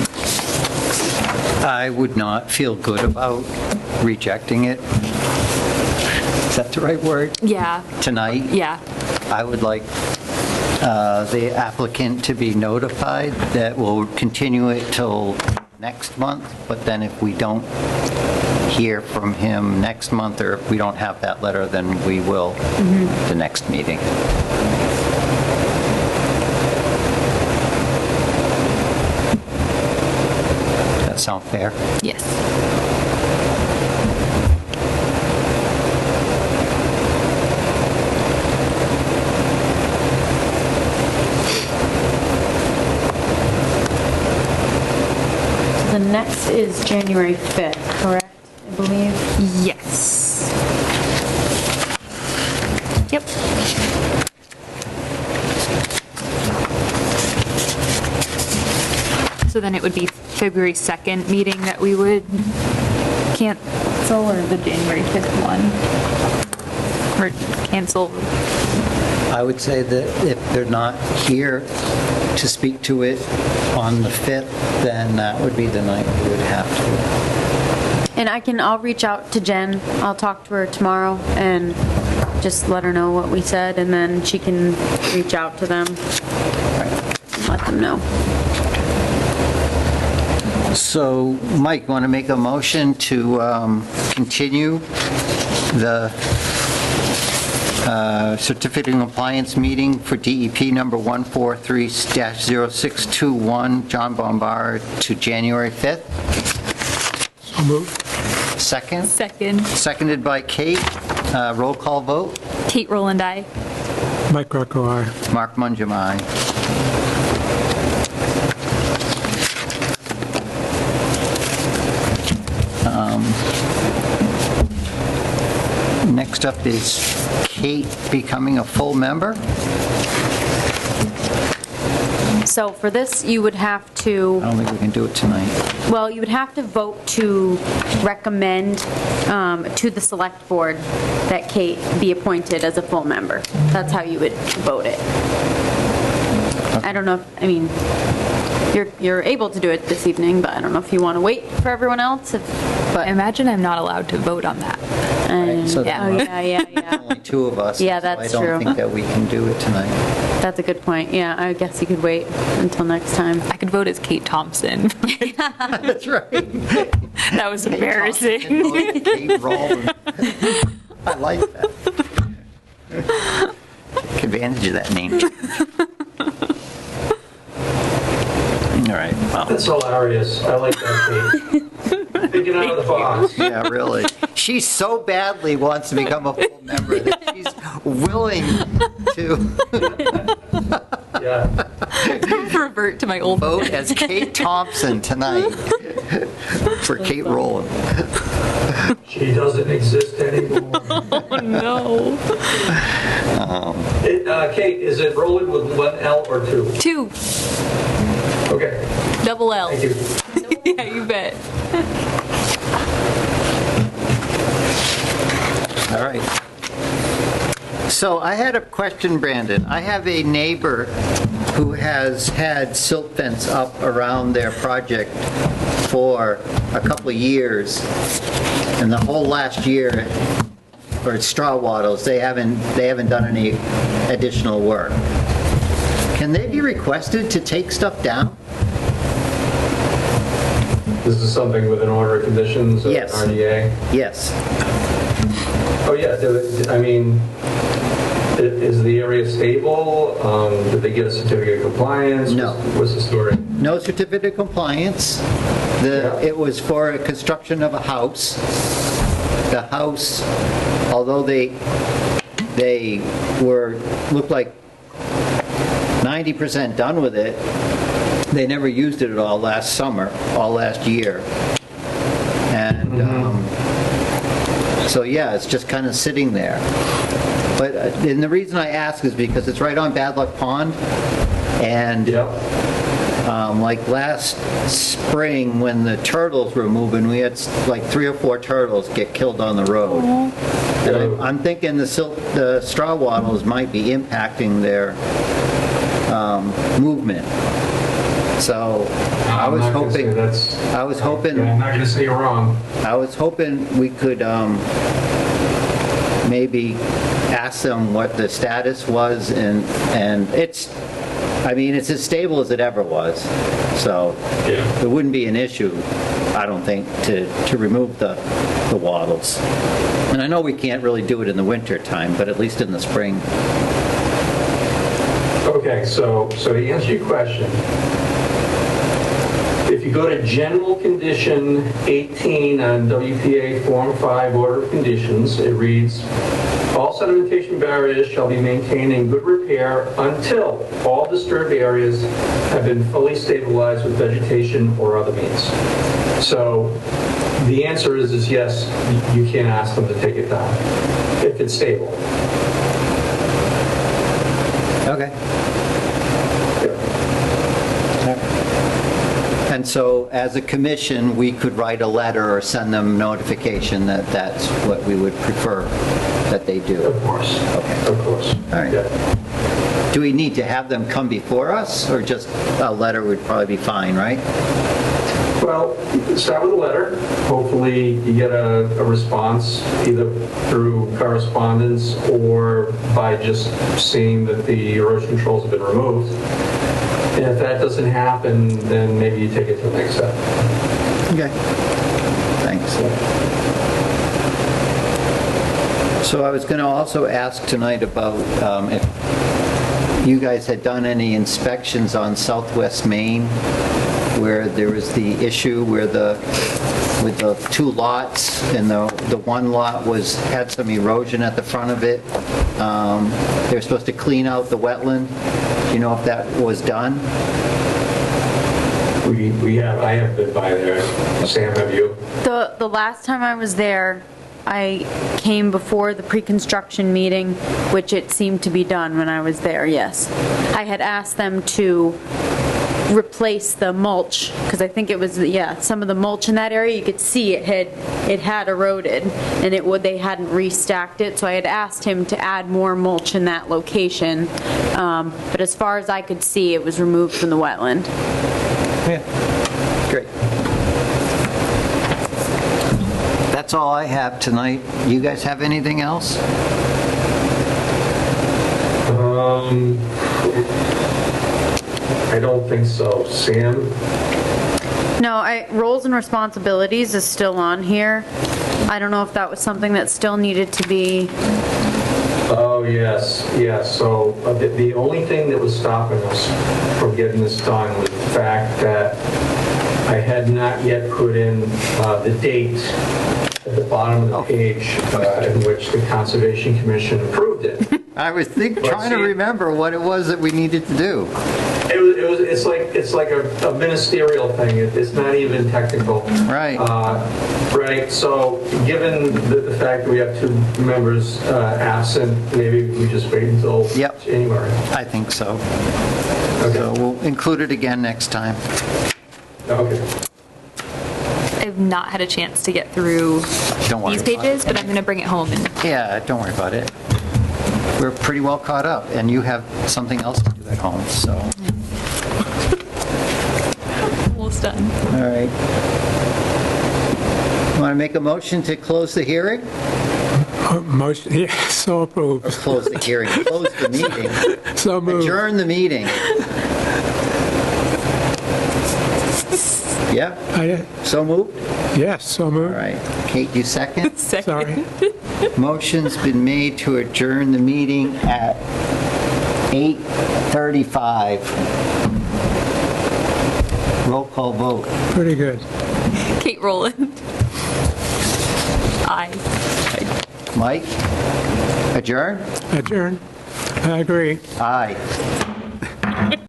I would not feel good about rejecting it. Is that the right word? Yeah. Tonight? Yeah. I would like the applicant to be notified that we'll continue it till next month, but then if we don't hear from him next month, or if we don't have that letter, then we will the next meeting. Does that sound fair? Yes. The next is January 5th, correct, I believe? Yes. Yep. So then it would be February 2nd meeting that we would cancel, or the January 5th one? Or cancel? I would say that if they're not here to speak to it on the 5th, then that would be the night we would have to. And I'll reach out to Jen. I'll talk to her tomorrow and just let her know what we said, and then she can reach out to them and let them know. So, Mike, want to make a motion to continue the certificate of compliance meeting for DEP number 143-0621, John Bombard, to January 5th? So moved. Second? Second. Seconded by Kate. Roll call vote. Kate Roland, aye. Mike Rocco, aye. Mark Mungum, aye. Next up is Kate becoming a full member. So for this, you would have to, I don't think we can do it tonight. well, you would have to vote to recommend to the select board that Kate be appointed as a full member. That's how you would vote it. I don't know, I mean, you're able to do it this evening, but I don't know if you want to wait for everyone else, but. Imagine I'm not allowed to vote on that. So Yeah, then yeah. only two of us. Yeah, so that's I true. don't think that we can do it tonight. That's a good point. Yeah, I guess you could wait until next time. I could vote as Kate Thompson. That's right. That was embarrassing. Kate Rowland. I like that. Take advantage of that name. All right, well, That's hilarious. I like that, Kate. Thinking out of the box. yeah, really. She so badly wants to become a full member that she's willing to Yeah. Revert to my old vote as Kate Thompson tonight for Kate Rowland. She doesn't exist anymore. No. Kate, is it Roland with one L or two? 2, Okay, double L. thank you. Yeah, you bet. All right. So I had a question, Brandon. I have a neighbor who has had silt fence up around their project for a couple of years, and the whole last year, or straw wattles, they haven't done any additional work. Can they be requested to take stuff down? This is something with an order of conditions of Yes. RDA? Yes. Oh, yeah, I mean, is the area stable? Did they get a certificate of compliance? No. What's the story? No certificate of compliance. It was for a construction of a house. The house, although they looked like 90% done with it, they never used it at all last summer, all last year. And so, yeah, it's just kind of sitting there. But and the reason I ask is because it's right on Bad Luck Pond. And like last spring, when the turtles were moving, we had like 3 or 4 turtles get killed on the road. And I'm thinking the straw wattles might be impacting their movement. So I was hoping. I'm not going to say you're wrong. I was hoping we could maybe ask them what the status was, and it's, I mean, it's as stable as it ever was. So it wouldn't be an issue, I don't think, to remove the wattles. And I know we can't really do it in the winter time, but at least in the spring. Okay, so to answer your question, if you go to General Condition 18 on WPA Form 5 Order of Conditions, it reads, all sedimentation barriers shall be maintained in good repair until all disturbed areas have been fully stabilized with vegetation or other means. So the answer is yes, you can ask them to take it down if it's stable. Okay. And so, as a commission, we could write a letter or send them notification that that's what we would prefer that they do. Of course. Okay. Of course. All right. Yeah. Do we need to have them come before us, or just a letter would probably be fine, right? Well, start with a letter. Hopefully you get a response either through correspondence or by just seeing that the erosion controls have been removed. And if that doesn't happen, then maybe you take it to the next step. Okay. Thanks. So I was going to also ask tonight about if you guys had done any inspections on Southwest Main, where there was the issue where with the 2 lots, and the one lot had some erosion at the front of it. They were supposed to clean out the wetland. Do you know if that was done? I have been by there. Sam, have you? The last time I was there, I came before the pre-construction meeting, which it seemed to be done when I was there, yes. I had asked them to replace the mulch, because I think it was, yeah, some of the mulch in that area, you could see it had eroded, and they hadn't restacked it, so I had asked him to add more mulch in that location. But as far as I could see, it was removed from the wetland. Yeah. Great. That's all I have tonight. You guys have anything else? I don't think so. Sam? No, roles and responsibilities is still on here. I don't know if that was something that still needed to be... Oh, yes, yes. So the only thing that was stopping us from getting this done was the fact that I had not yet put in the date at the bottom of the page in which the Conservation Commission approved it. I was trying to remember what it was that we needed to do. It's like a ministerial thing. It's not even technical. Right. Right. So given the fact that we have 2 members absent, maybe we just wait until January. I think so. Okay. So we'll include it again next time. Okay. I've not had a chance to get through Don't worry these about pages, it. but I'm going to bring it home. Yeah, don't worry about it. We're pretty well caught up, and you have something else to do at home, so. Almost done. All right. Want to make a motion to close the hearing? Motion, yeah, so approved. Or close the hearing, close the meeting. So moved. Adjourn the meeting. Yeah? So moved? Yes, so All moved. right. Kate, you second? Sorry. Motion's been made to adjourn the meeting at 8:35. Roll call vote. Pretty good. Kate Rowland. Aye. Mike? Adjourn? Adjourn. I agree. Aye.